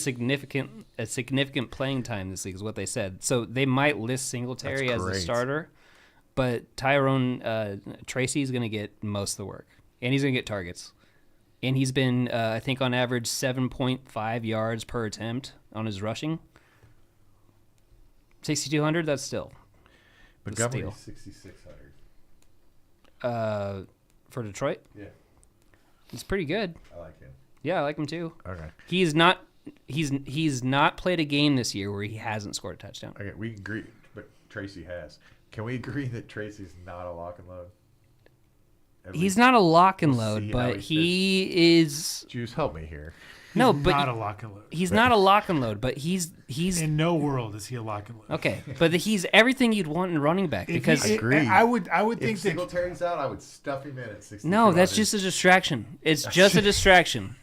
significant playing time this week is what they said. So they might list Singletary as the starter, but Tyrone Tracy is going to get most of the work, and he's going to get targets. And he's been, I think, on average 7.5 yards per attempt on his rushing. 6,200, that's still Montgomery's 6,600. For Detroit? Yeah. He's pretty good. I like him. Yeah, I like him too. Okay. He's not played a game this year where he hasn't scored a touchdown. Okay, we agree, but Tracy has. Can we agree that Tracy's not a lock and load? He's not a lock and load, but he is. Juice, help me here. No, but not a lock and load. He's not a lock and load, but he's in no world is he a lock and load. Okay, but he's everything you'd want in running back because I would think if Singletary's out, I would stuff him in at 60. No, that's just a distraction. It's just a distraction.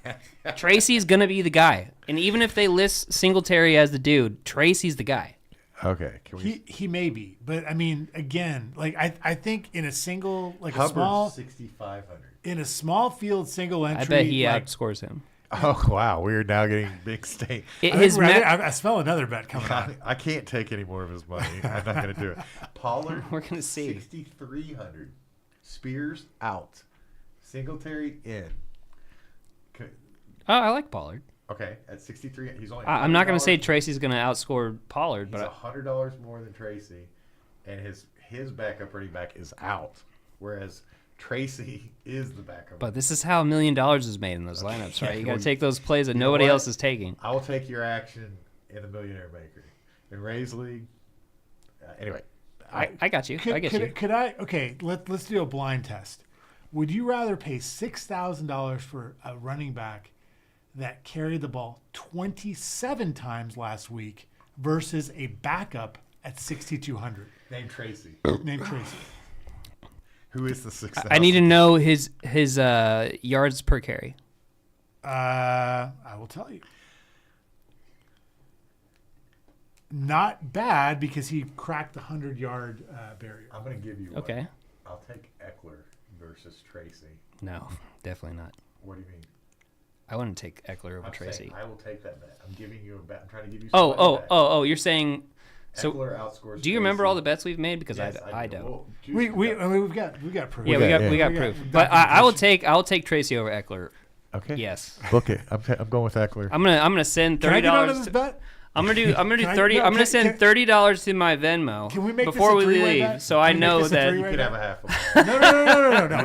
Tracy's gonna be the guy, and even if they list Singletary as the dude, Tracy's the guy. Okay, he may be, but I mean, again, like I think in a single Hubbard's a small 6,500 in a small field single entry, I bet he outscores him. Oh wow, we're now getting big stake. I smell another bet coming on. I can't take any more of his money. I'm not going to do it. Pollard, we're going to see 6,300. Spears out. Singletary in. Oh, I like Pollard. Okay, at 63, he's only. I'm not going to say Tracy's going to outscore Pollard, he's but $100 more than Tracy, and his backup running back is out, whereas Tracy is the backup. But this is how $1 million is made in those lineups, right? You got to take those plays that nobody else is taking. I will take your action in the Millionaire Maker in Ray's league. Anyway, I got you. I get you. Could I? Okay, let's do a blind test. Would you rather pay $6,000 for a running back that carried the ball 27 times last week versus a backup at 6,200? Named Tracy. Who is the 6,000? I need to know his yards per carry. I will tell you. Not bad because he cracked the 100-yard barrier. I'm going to give you one. Okay. I'll take Eckler versus Tracy. No, definitely not. What do you mean? I wouldn't take Eckler over Tracy. I will take that bet. I'm giving you a bet. I'm trying to give you Oh, you're saying... So, Eckler outscores do you remember all the bets we've made? Because yes, I don't. Well, we've got proof. Yeah, we got proof. But I will take Tracy over Eckler. Okay. Yes. Book it. I'm going with Eckler. I'm gonna send $30. Can I get out of this bet? I'm gonna do 30. I'm gonna send $30 to my Venmo. Can we make before this a we three-way leave? bet? So I know that you could have a half of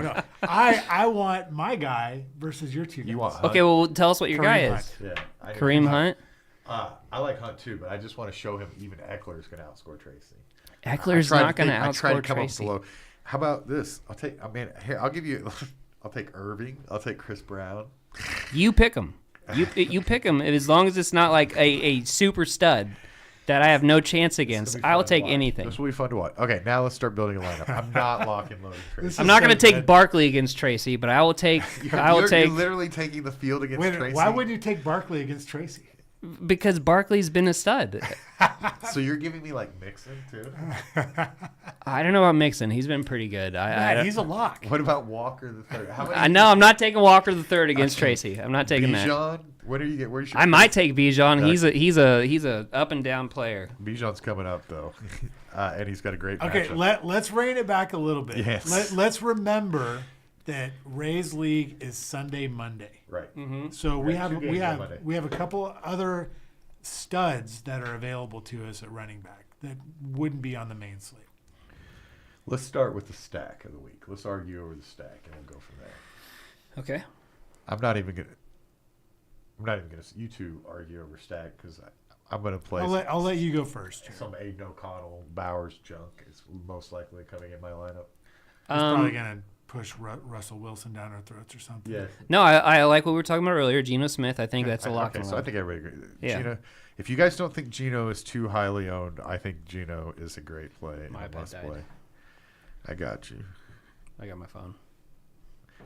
No. I want my guy versus your two guys. You want Hunt? Okay, well tell us what your guy is. Yeah, Kareem Hunt. I like Hunt too, but I just want to show him even Eckler is going to outscore Tracy. Eckler's not going to outscore Tracy. How about this? I'll give you. I'll take Irving. I'll take Chris Brown. You pick him. You pick him as long as it's not like a super stud that I have no chance against. I will take anything. This will be fun to watch. Okay, now let's start building a lineup. I'm not locking loading Tracy. I'm not going to take Barkley against Tracy, but I will take. You're literally taking the field against Tracy. Why would you take Barkley against Tracy? Because Barkley's been a stud. So you're giving me like Mixon too? I don't know about Mixon. He's been pretty good. He's a lock. What about Walker the third? I know I'm not taking Walker the third against Tracy. I'm not taking Bijan? What do you get? Where's your I might take Bijan. He's a up and down player. Bijan's coming up though, and he's got a great. Okay, let's rein it back a little bit. Yes. Let's remember that Ray's league is Sunday, Monday. Right. Mm-hmm. So we have a couple other studs that are available to us at running back that wouldn't be on the main slate. Let's start with the stack of the week. Let's argue over the stack, and we'll go from there. Okay. I'm not even gonna. You two argue over stack because I'm gonna play. I'll let you go first. Some Aiden O'Connell, Bowers junk is most likely coming in my lineup. He's probably gonna push Russell Wilson down our throats or something. Yeah. No, I like what we were talking about earlier. Geno Smith. I think that's a lock. So I think everybody agrees. Yeah. Geno, if you guys don't think Geno is too highly owned, I think Geno is a great play. My bad died. Play. I got you. I got my phone.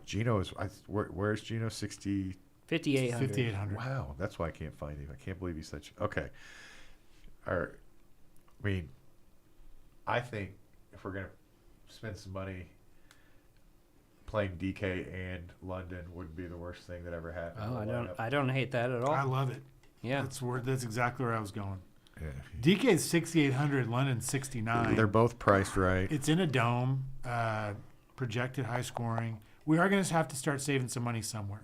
Geno is. Where's Geno? 60. 5,800. Wow, that's why I can't find him. I can't believe he's such. Okay. I think if we're gonna spend some money, playing DK and London wouldn't be the worst thing that ever happened. Oh, I don't hate that at all. I love it. Yeah. That's exactly where I was going. Yeah. DK is 6,800, London 69. They're both priced right. It's in a dome, projected high scoring. We are going to have to start saving some money somewhere.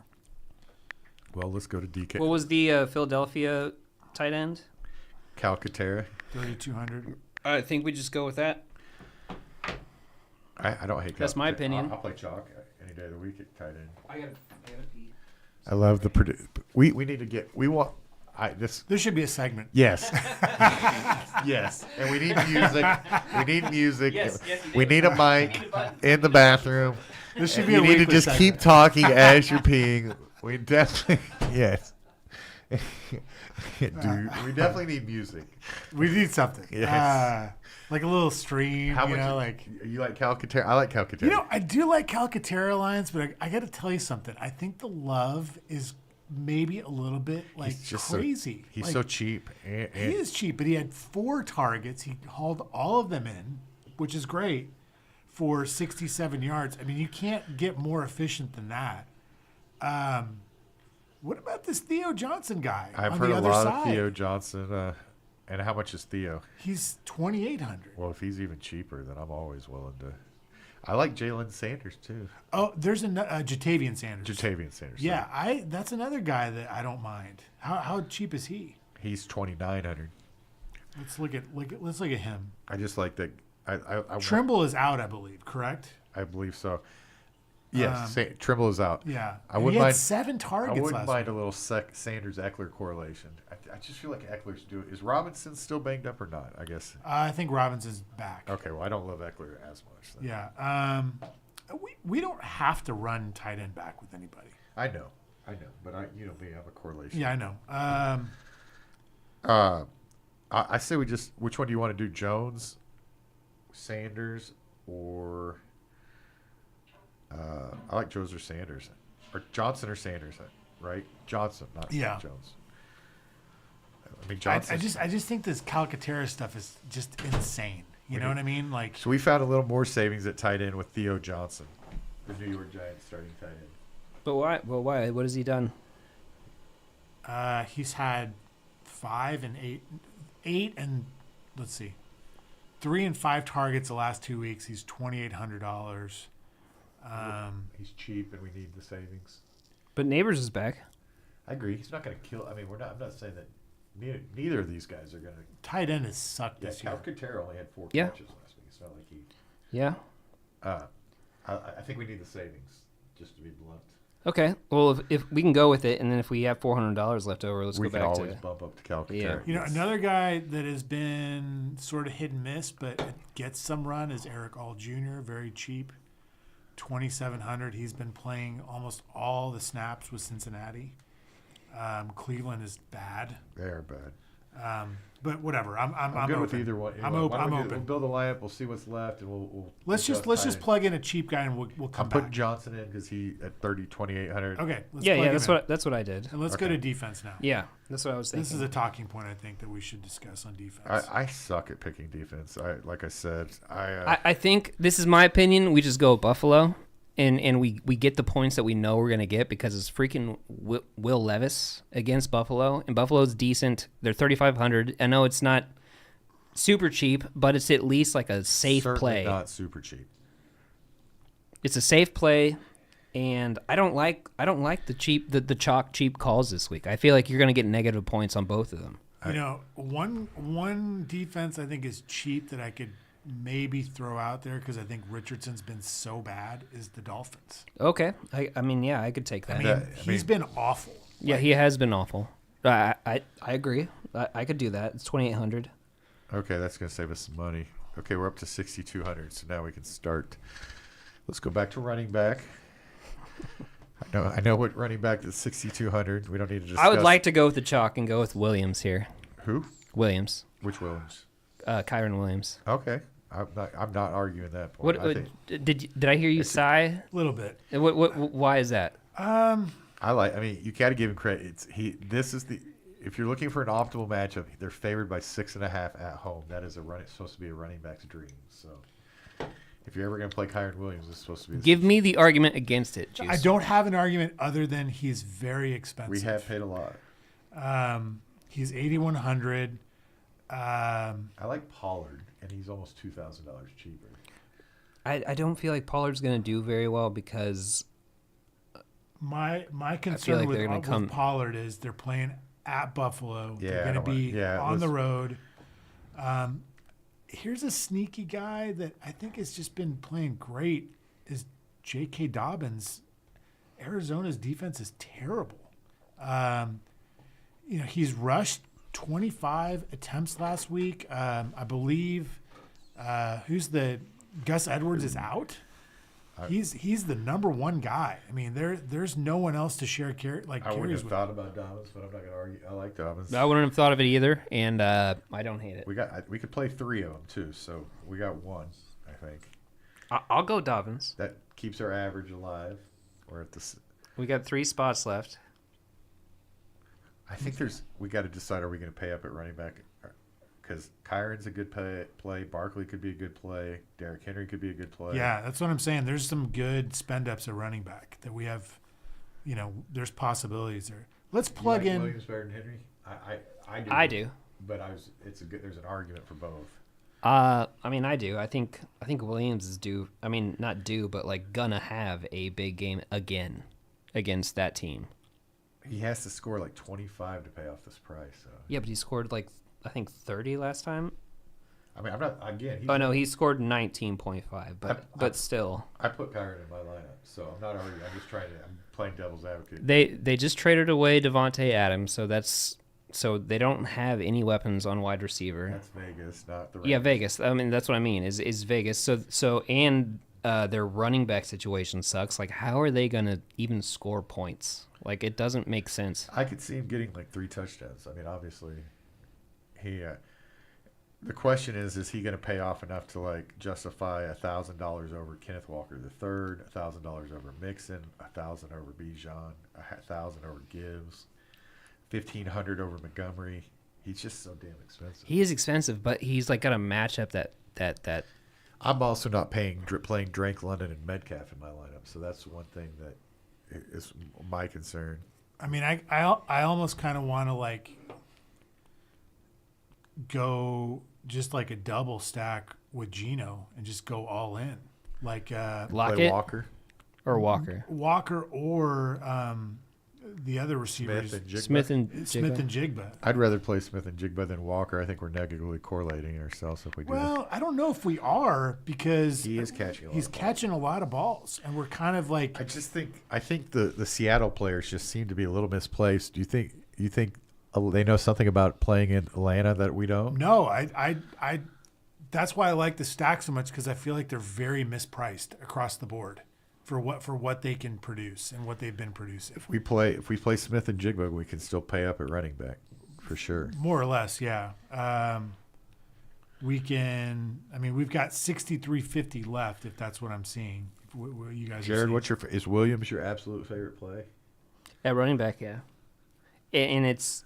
Well, let's go to DK. What was the Philadelphia tight end? Calcaterra. 3,200. I think we just go with that. I don't hate That's my opinion. I'll play chalk any day of the week at tight end. I gotta pee. I love the we need to get There should be a segment. Yes. Yes. And we need music. We need music. Yes, we need a mic in the bathroom. This should be You a need to weekly just segment. keep talking as you're peeing. We definitely yes. Dude, we definitely need music. We need something. Yes. Like a little stream, You like Calcaterra? I like Calcaterra. I do like Calcaterra lines, but I got to tell you something. I think the love is maybe a little bit crazy. He's so cheap. He is cheap, but he had 4 targets. He hauled all of them in, which is great, for 67 yards. I mean, you can't get more efficient than that. What about this Theo Johnson guy? I've heard a lot of Theo Johnson. And how much is Theo? He's 2,800. Well, if he's even cheaper, then I'm always willing to. I like Jalen Sanders too. Oh, there's Jatavian Sanders. Jatavian Sanders. Yeah, that's another guy that I don't mind. How cheap is he? He's 2,900. Let's look at him. I just like that. I Trimble is out, I believe. Correct? I believe so. Yes, Trimble is out. Yeah, I wouldn't he had mind 7 targets. I wouldn't last mind week. a little Sanders Eckler correlation. I just feel like Eckler's doing. Is Robinson still banged up or not? I guess. I think Robinson's back. Okay, well I don't love Eckler as much. Then. Yeah. We don't have to run tight end back with anybody. I know, but you know me, I have a correlation. Yeah, I know. I say we just. Which one do you want to do? Jones, Sanders, or? I like Jones or Sanders, or Johnson or Sanders, right? Johnson, not Jones. I mean Johnson. I just think this Calcaterra stuff is just insane. You know what I mean? Like, so we found a little more savings at tight end with Theo Johnson, the New York Giants starting tight end. But why? Well, why? What has he done? He's had 8 and let's see, 3 and 5 targets the last 2 weeks. He's $2,800. He's cheap, and we need the savings. But Neighbors is back. I agree. He's not going to kill. I mean, I'm not saying that neither of these guys are going to. Tight end has sucked this year. Calcaterra only had 4 catches last week. It's not like he. Yeah. I think we need the savings, just to be blunt. Okay. Well, if we can go with it, and then if we have $400 left over, let's go back to. We can always bump up to Calcaterra. Yeah. Another guy that has been sort of hit and miss, but gets some run is Eric All Jr. Very cheap. 2,700. He's been playing almost all the snaps with Cincinnati. Cleveland is bad. They are bad. But whatever. I'm good open. with either one. I'm open. We'll build a lineup. We'll see what's left, and we'll let's just plug in a cheap guy, and we'll come I'm back. putting Johnson in because he at 2,800. Okay. That's what I did. And let's go to defense now. Yeah, that's what I was thinking. This is a talking point I think that we should discuss on defense. I suck at picking defense. Like I said, I think this is my opinion. We just go with Buffalo, and we get the points that we know we're gonna get because it's freaking Will Levis against Buffalo, and Buffalo's decent. They're 3,500. I know it's not super cheap, but it's at least like a safe play. Not super cheap. It's a safe play, and I don't like the chalk cheap calls this week. I feel like you're gonna get negative points on both of them. One defense I think is cheap that I could maybe throw out there because I think Richardson's been so bad is the Dolphins. Okay, I mean, yeah, I could take that. He's been awful. Yeah, he has been awful. I agree. I could do that. It's 2,800. Okay, that's going to save us some money. Okay, we're up to 6,200, so now we can start. Let's go back to running back. I know what running back is 6,200. We don't need to discuss. I would like to go with the chalk and go with Williams here. Who? Williams. Which Williams? Kyron Williams. Okay. I'm not arguing that point. Did I hear you sigh? A little bit. Why is that? You got to give him credit. If you're looking for an optimal matchup, they're favored by 6.5 at home. That is supposed to be a running back's dream. So if you're ever going to play Kyron Williams, it's supposed to be. Give me the argument against it, Juice. I don't have an argument other than he's very expensive. We have paid a lot. He's 8,100. I like Pollard, and he's almost $2,000 cheaper. I don't feel like Pollard's going to do very well because my concern like with Pollard is they're playing at Buffalo. They're going to be on the road. Here's a sneaky guy that I think has just been playing great is J.K. Dobbins. Arizona's defense is terrible. He's rushed 25 attempts last week. I believe Gus Edwards is out. He's the number one guy. I mean, there's no one else to share carries with. I wouldn't have thought about Dobbins, but I'm not going to argue. I like Dobbins. I wouldn't have thought of it either, and I don't hate it. We could play 3 of them too, so we got one, I think. I'll go Dobbins. That keeps our average alive. We got 3 spots left. I think we got to decide, are we going to pay up at running back? Because Kyron's a good play. Barkley could be a good play. Derrick Henry could be a good play. Yeah, that's what I'm saying. There's some good spend-ups at running back that we have. There's possibilities there. Let's plug in. Williams better than Henry? I do. But there's an argument for both. I do. I think Williams is due. I mean, not due, but like gonna have a big game again against that team. He has to score like 25 to pay off this price. So. Yeah, but he scored like I think 30 last time. I mean, I'm not again. He scored 19.5, but still. I put Kyron in my lineup, so I'm not arguing. I'm playing devil's advocate. They just traded away Devontae Adams, so they don't have any weapons on wide receiver. That's Vegas, not the Rams. Yeah, Vegas. I mean, that's what I mean. Is Vegas. So their running back situation sucks. Like, how are they gonna even score points? Like, it doesn't make sense. I could see him getting like 3 touchdowns. I mean, obviously, the question is he going to pay off enough to like justify $1,000 over Kenneth Walker III, $1,000 over Mixon, $1,000 over Bijan, $1,000 over Gibbs, $1,500 over Montgomery? He's just so damn expensive. He is expensive, but he's like got a matchup that. I'm also not playing Drake London and Metcalf in my lineup, so that's one thing that is my concern. I mean, I almost kind of want to like go just like a double stack with Geno and just go all in, like Lockett Walker or the other receivers, Smith and Jigba. I'd rather play Smith and Jigba than Walker. I think we're negatively correlating ourselves if we do. Well, I don't know if we are because he's catching a lot of balls, and we're kind of like. I think the Seattle players just seem to be a little misplaced. Do you think they know something about playing in Atlanta that we don't? No, I that's why I like the stack so much because I feel like they're very mispriced across the board for what they can produce and what they've been producing. If we play Smith and Jigba, we can still pay up at running back for sure. More or less, yeah. We can. I mean, we've got 63.50 left if that's what I'm seeing. What you guys, Jared, is Williams your absolute favorite play? At running back, yeah. And it's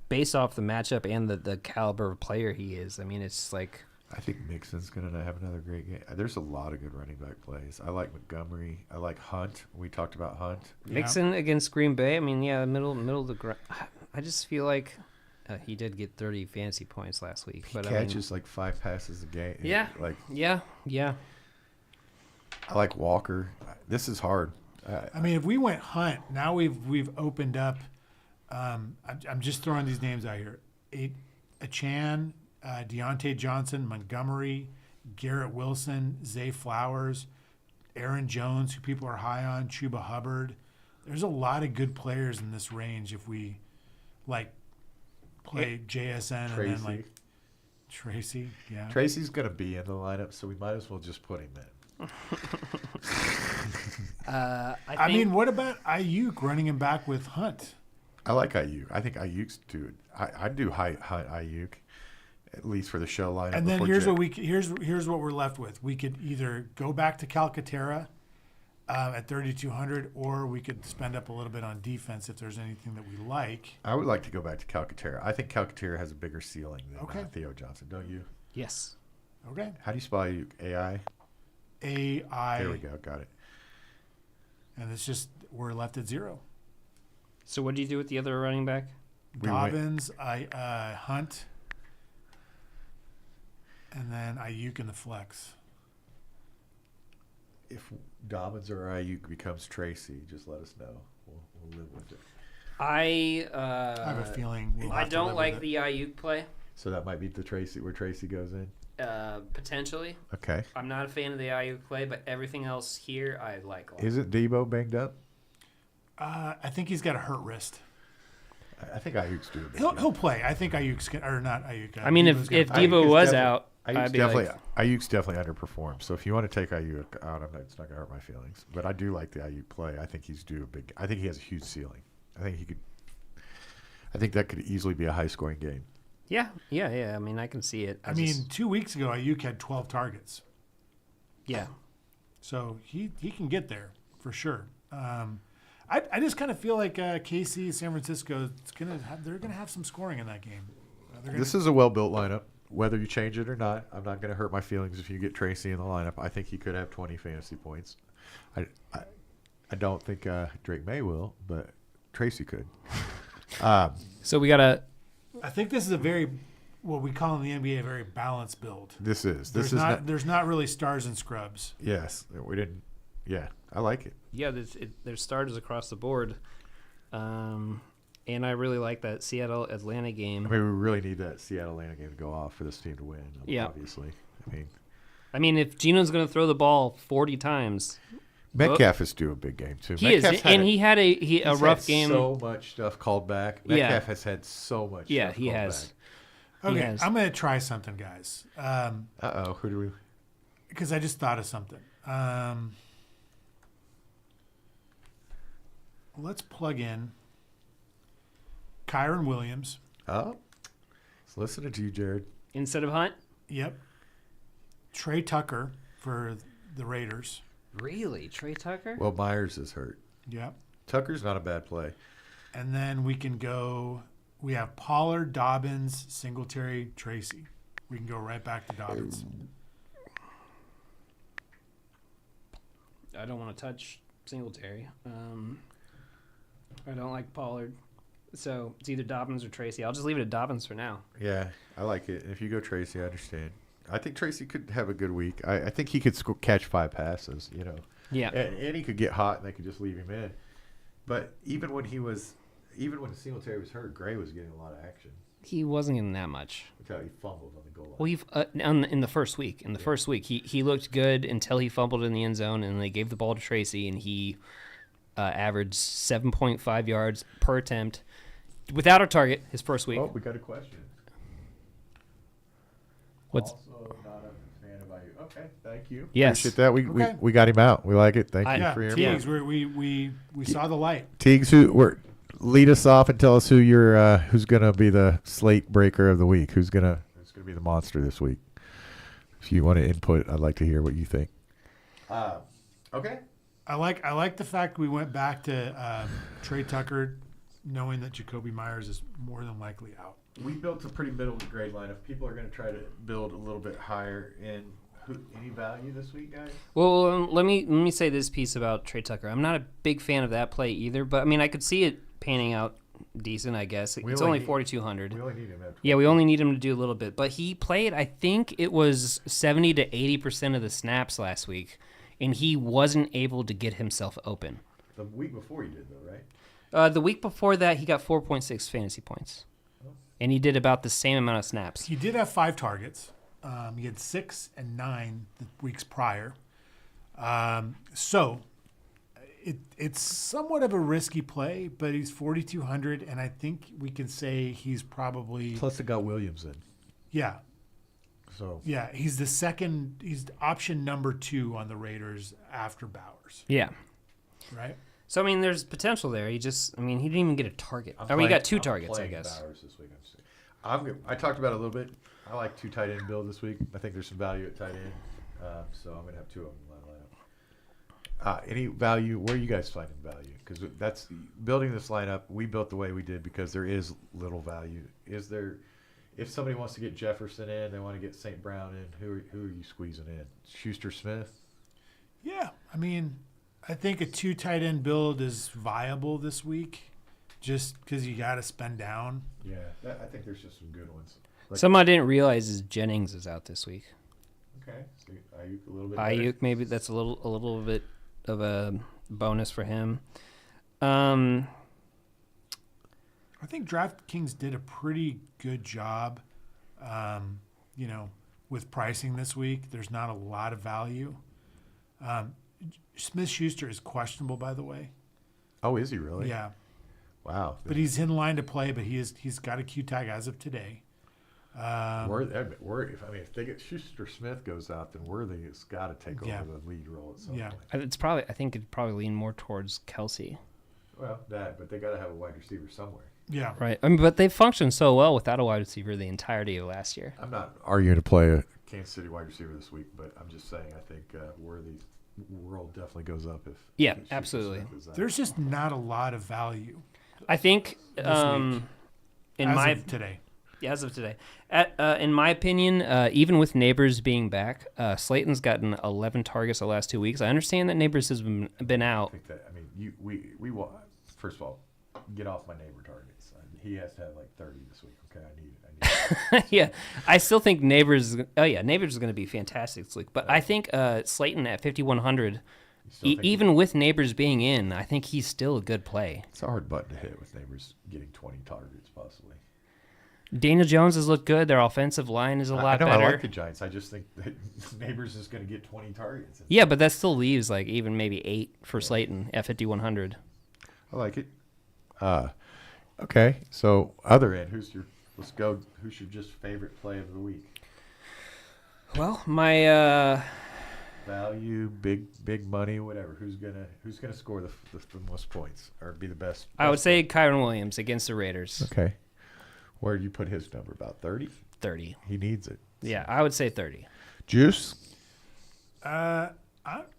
based off the matchup and the caliber of player he is. I mean, it's like I think Mixon's going to have another great game. There's a lot of good running back plays. I like Montgomery. I like Hunt. We talked about Hunt. Mixon against Green Bay. I mean, yeah, middle of the ground. I just feel like he did get 30 fantasy points last week. He catches like 5 passes a game. Yeah. Yeah. I like Walker. This is hard. I mean, if we went Hunt, now we've opened up. I'm just throwing these names out here: Achane, Deontay Johnson, Montgomery, Garrett Wilson, Zay Flowers, Aaron Jones, who people are high on, Chuba Hubbard. There's a lot of good players in this range if we like play JSN Tracy. And then like Tracy. Yeah, Tracy's gonna be in the lineup, so we might as well just put him in. I mean, what about Ayuk running him back with Hunt? I like Ayuk. I think Ayuk's too. I do high Ayuk, at least for the show lineup. And then here's what we're left with. We could either go back to Calcaterra at 3,200, or we could spend up a little bit on defense if there's anything that we like. I would like to go back to Calcaterra. I think Calcaterra has a bigger ceiling than Theo Johnson, don't you? Yes. Okay. How do you spell Ayuk? AI? AI. There we go. Got it. And it's just we're left at 0. So what do you do with the other running back? Dobbins, Hunt, and then Ayuk in the flex. If Dobbins or Ayuk becomes Tracy, just let us know. We'll live with it. I have a feeling I don't like the Ayuk play. So that might be the Tracy where Tracy goes in. Potentially. Okay. I'm not a fan of the Ayuk play, but everything else here I like a lot. Isn't Debo banged up? I think he's got a hurt wrist. I think Ayuk's doing it. He'll play. I think Ayuk's or not Ayuk. I mean, if Debo was out, Ayuk's definitely underperformed. So if you want to take Ayuk out, it's not going to hurt my feelings. But I do like the Ayuk play. I think he's due a big. I think he has a huge ceiling. I think that could easily be a high scoring game. Yeah. I mean, I can see it. I mean, 2 weeks ago, Ayuk had 12 targets. Yeah. So he can get there for sure. I just kind of feel like KC, San Francisco, they're gonna have some scoring in that game. This is a well built lineup. Whether you change it or not, I'm not going to hurt my feelings if you get Tracy in the lineup. I think he could have 20 fantasy points. I don't think Drake May will, but Tracy could. So we got I think this is a very, what we call in the NBA, a very balanced build. This is. There's not really stars and scrubs. Yes, we didn't. Yeah, I like it. Yeah, there's starters across the board, and I really like that Seattle-Atlanta game. I mean, we really need that Seattle-Atlanta game to go off for this team to win. Yeah. Obviously. I mean, if Geno's going to throw the ball 40 times. Metcalf is due a big game too. He had a rough game. So much stuff called back. Metcalf has had so much. Yeah, he has. Back. Okay, I'm going to try something, guys. Who do we? Because I just thought of something. Let's plug in Kyron Williams. Oh, it's listening to you, Jared. Instead of Hunt? Yep. Trey Tucker for the Raiders. Really? Trey Tucker? Well, Myers is hurt. Yep. Tucker's not a bad play. And then we have Pollard, Dobbins, Singletary, Tracy. We can go right back to Dobbins. I don't want to touch Singletary. I don't like Pollard. So it's either Dobbins or Tracy. I'll just leave it at Dobbins for now. Yeah, I like it. If you go Tracy, I understand. I think Tracy could have a good week. I think he could catch 5 passes, Yeah. And he could get hot and they could just leave him in. But even when Singletary was hurt, Gray was getting a lot of action. He wasn't getting that much. Until he fumbled on the goal line. Well, in the first week. First week, he looked good until he fumbled in the end zone, and they gave the ball to Tracy, and he averaged 7.5 yards per attempt without a target his first week. Oh, we got a question. What's also not a fan of IU. Okay, thank you. Yes. Appreciate that. We got him out. We like it. Thank you for your Teagues, we saw the light. Teagues, lead us off and tell us who's gonna be the slate breaker of the week. Who's gonna be the monster this week? If you want to input, I'd like to hear what you think. Okay. I like the fact we went back to Trey Tucker, knowing that Jacoby Myers is more than likely out. We built a pretty middle of the grade lineup. People are going to try to build a little bit higher. And any value this week, guys? Well, let me say this piece about Trey Tucker. I'm not a big fan of that play either, but I mean I could see it panning out decent. I guess it's only 4,200. We only need him. Yeah, we only need him to do a little bit, but he played. I think it was 70 to 80% of the snaps last week, and he wasn't able to get himself open. The week before he did, though, right? The week before that, he got 4.6 fantasy points. And he did about the same amount of snaps. He did have 5 targets. He had 6 and 9 the weeks prior. So it's somewhat of a risky play, but he's 4,200, and I think we can say he's probably... Plus it got Williams in. Yeah. So yeah, he's he's option number 2 on the Raiders after Bowers. Yeah. Right? So, I mean, there's potential there. He didn't even get a target. He got 2 targets, I guess. Bowers this week. I talked about it a little bit. I like 2 tight end build this week. I think there's some value at tight end. So I'm going to have 2 of them in my lineup. Any value? Where are you guys finding value? Because that's building this lineup. We built the way we did because there is little value. Is there? If somebody wants to get Jefferson in, they want to get St. Brown in. Who are you squeezing in? Schuster Smith? Yeah, I mean, I think a 2 tight end build is viable this week. just because you got to spend down. Yeah, I think there's just some good ones. Some I didn't realize is Jennings is out this week. Okay, so Ayuk a little bit. Ayuk, maybe that's a little bit of a bonus for him. I think DraftKings did a pretty good job, with pricing this week. There's not a lot of value. Smith-Schuster is questionable, by the way. Oh, is he really? Yeah. Wow. But he's in line to play, but he's got a Q tag as of today. If they get Schuster-Smith goes out, then Worthy has got to take over the lead role at some point. I think it'd probably lean more towards Kelsey. Well, but they got to have a wide receiver somewhere. Yeah. Right. But they functioned so well without a wide receiver the entirety of last year. I'm not arguing to play a Kansas City wide receiver this week, but I'm just saying I think Worthy's world definitely goes up if. Yeah, absolutely. There's just not a lot of value. I think of today. Yeah, as of today. In my opinion, even with Neighbors being back, Slayton's gotten 11 targets the last 2 weeks. I understand that Neighbors has been out. We want, first of all, get off my Neighbor targets. He has to have like 30 this week. Okay, I need Yeah, I still think Neighbors. Neighbors is going to be fantastic this week. But I think Slayton at 5,100, even with Neighbors being in, I think he's still a good play. It's a hard button to hit with Neighbors getting 20 targets possibly. Daniel Jones has looked good. Their offensive line is a lot better. I like the Giants. I just think that Neighbors is going to get 20 targets. Yeah, but that still leaves like even maybe 8 for Slayton at 5,100. I like it. Okay, so other end, who's your just favorite play of the week? Well, my value, big money, whatever. Who's gonna score the most points or be the best? I would say Kyron Williams against the Raiders. Okay, where do you put his number? About 30. 30. He needs it. Yeah, I would say 30. Juice.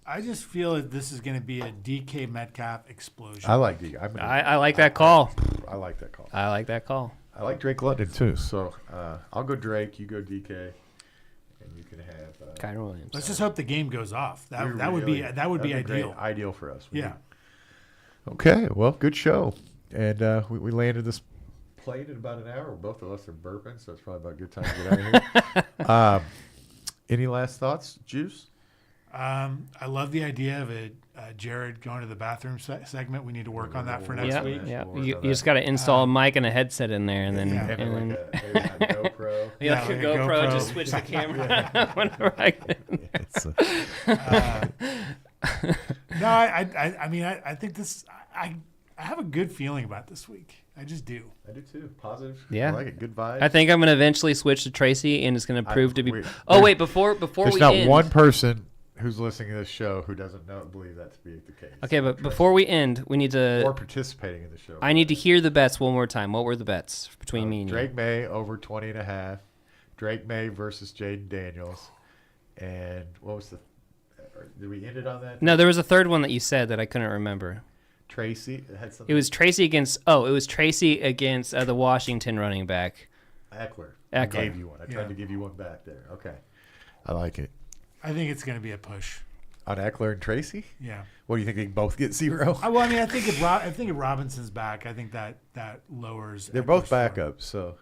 I just feel that this is going to be a DK Metcalf explosion. I like I like that call. I like that call. I like that call. I like Drake London too. So I'll go Drake. You go DK, and you can have Kyron Williams. Let's just hope the game goes off. That would be ideal. Ideal for us. Yeah. Okay. Well, good show, and we landed this plane in about an hour. Both of us are burping, so it's probably about a good time to get out of here. Any last thoughts, Juice? I love the idea of Jared going to the bathroom segment. We need to work on that for next week. Yeah, you just got to install a mic and a headset in there, and then maybe a GoPro. Yeah, like a GoPro. Just switch the camera whenever I get in there. No, I think this. I have a good feeling about this week. I just do. I do too. Positive. Yeah. I like it. Good vibes. I think I'm going to eventually switch to Tracy, and it's going to prove to be. Before there's we not end, one person who's listening to this show who doesn't believe that to be the case. Okay, but before we end, we need to. Or participating in the show. I need to hear the bets one more time. What were the bets between me and you? Drake May over 20.5. Drake May versus Jaden Daniels. And what was did we end it on that? No, there was a third one that you said that I couldn't remember. Tracy had something. It was Tracy against. Oh, it was Tracy against the Washington running back. Eckler. I gave you one. I tried to give you one back there. Okay. I like it. I think it's going to be a push. On Eckler and Tracy? Yeah. What do you think? They both get 0? I think if Robinson's back, I think that lowers. They're both backups, so.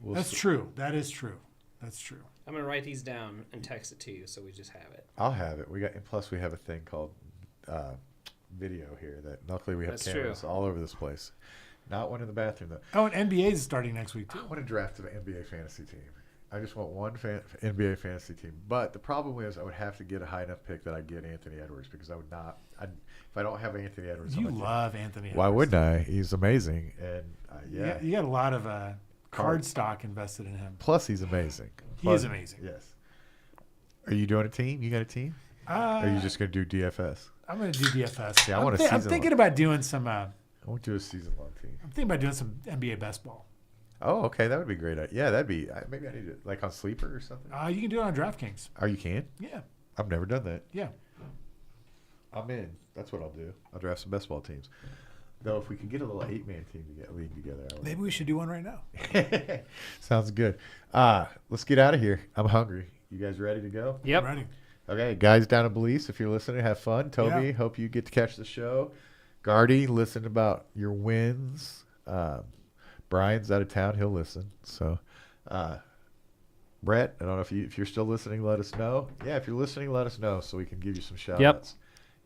That's true. That is true. That's true. I'm going to write these down and text it to you so we just have it. I'll have it. And plus we have a thing called video here that luckily we have cameras all over this place. Not one in the bathroom though. Oh, and NBA is starting next week too. I want to draft an NBA fantasy team. I just want one NBA fantasy team. But the problem is I would have to get a high enough pick that I get Anthony Edwards because I would not. If I don't have Anthony Edwards, you love Anthony Edwards. Why wouldn't I? He's amazing, and you got a lot of card stock invested in him. Plus, he's amazing. He is amazing. Yes. Are you doing a team? You got a team? Or are you just going to do DFS? I'm going to do DFS. Yeah, I'm thinking about doing some. I won't do a season-long team. I'm thinking about doing some NBA best ball. Oh, okay, that would be great. Yeah, that'd be. Maybe I need it like on Sleeper or something. You can do it on DraftKings. Oh, you can? Yeah. I've never done that. Yeah. I'm in. That's what I'll do. I'll draft some best ball teams. Though, if we could get a little 8-man team to get league together, maybe we should do one right now. Sounds good. Let's get out of here. I'm hungry. You guys ready to go? Yep. I'm ready. Okay, guys down in Belize, if you're listening, have fun. Toby, hope you get to catch the show. Gardy, listen about your wins. Brian's out of town. He'll listen. So, Brett, I don't know if you're still listening, let us know. Yeah, if you're listening, let us know so we can give you some shout outs.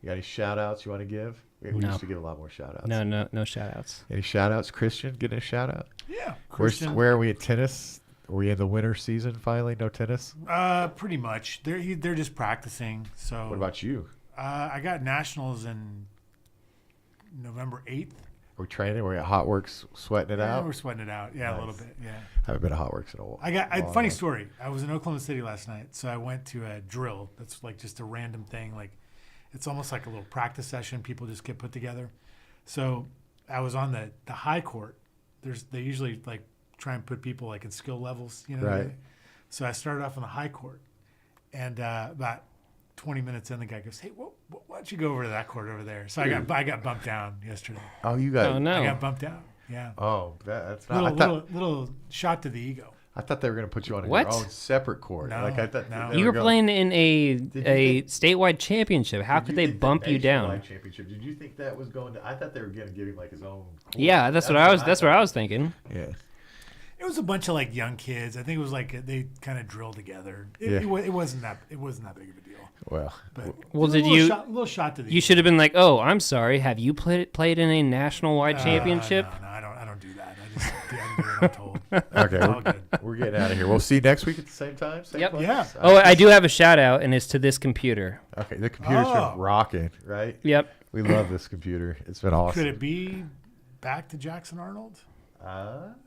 You got any shout outs you want to give? We used to give a lot more shout outs. No shout outs. Any shout outs? Christian, getting a shout out? Yeah. Christian. Where are we at tennis? Are we in the winter season finally? No tennis? Pretty much. They're just practicing. So. What about you? I got nationals in November 8th. We're training. We're at Hot Works, sweating it out. We're sweating it out. Yeah, nice. A little bit. Yeah. I haven't been to Hot Works in a while. Funny story. I was in Oklahoma City last night, so I went to a drill. That's like just a random thing. Like, it's almost like a little practice session. People just get put together. So I was on the high court. They usually like try and put people like in skill levels, you know. Right. So I started off on the high court, and about 20 minutes in, the guy goes, "Hey, why don't you go over to that court over there?" So I got bumped down yesterday. Oh, you got? Oh no, I got bumped down. Yeah. Oh, that's not little shot to the ego. I thought they were going to put you on your own separate court. No, like I thought no. You were playing in a statewide championship. How could they bump you down? Championship. Did you think that was going to? I thought they were going to give him like his own court. Yeah, that's what I was thinking. Yeah. It was a bunch of like young kids. I think it was like they kind of drilled together. It wasn't that big of a deal. Well, did you? Little shot to the. You should have been like, "Oh, I'm sorry. Have you played in a national wide championship?" No, I don't do that. I just do what I'm told. Okay, we're getting out of here. We'll see you next week at the same time. Same place? Yeah. Oh, I do have a shout out, and it's to this computer. Okay, the computer's been rocking, right? Yep. We love this computer. It's been awesome. Could it be back to Jackson Arnold?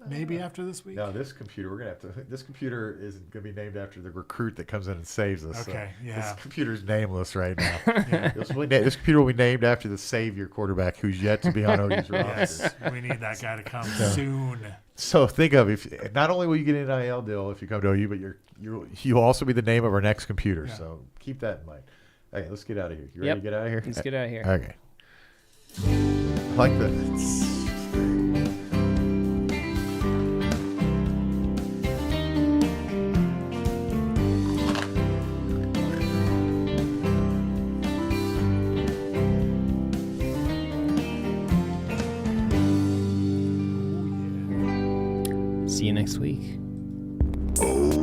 Maybe after this week. No, this computer This computer is going to be named after the recruit that comes in and saves us. Okay, so yeah. This computer's nameless right now. This computer will be named after the savior quarterback who's yet to be on OU's roster. Yes, we need that guy to come soon. So think of if not only will you get an NIL deal if you come to OU, but you'll also be the name of our next computer. Yeah. So keep that in mind. Okay, let's get out of here. You ready to get out of here? Let's get out of here. Okay. I like that. See you next week. Oh.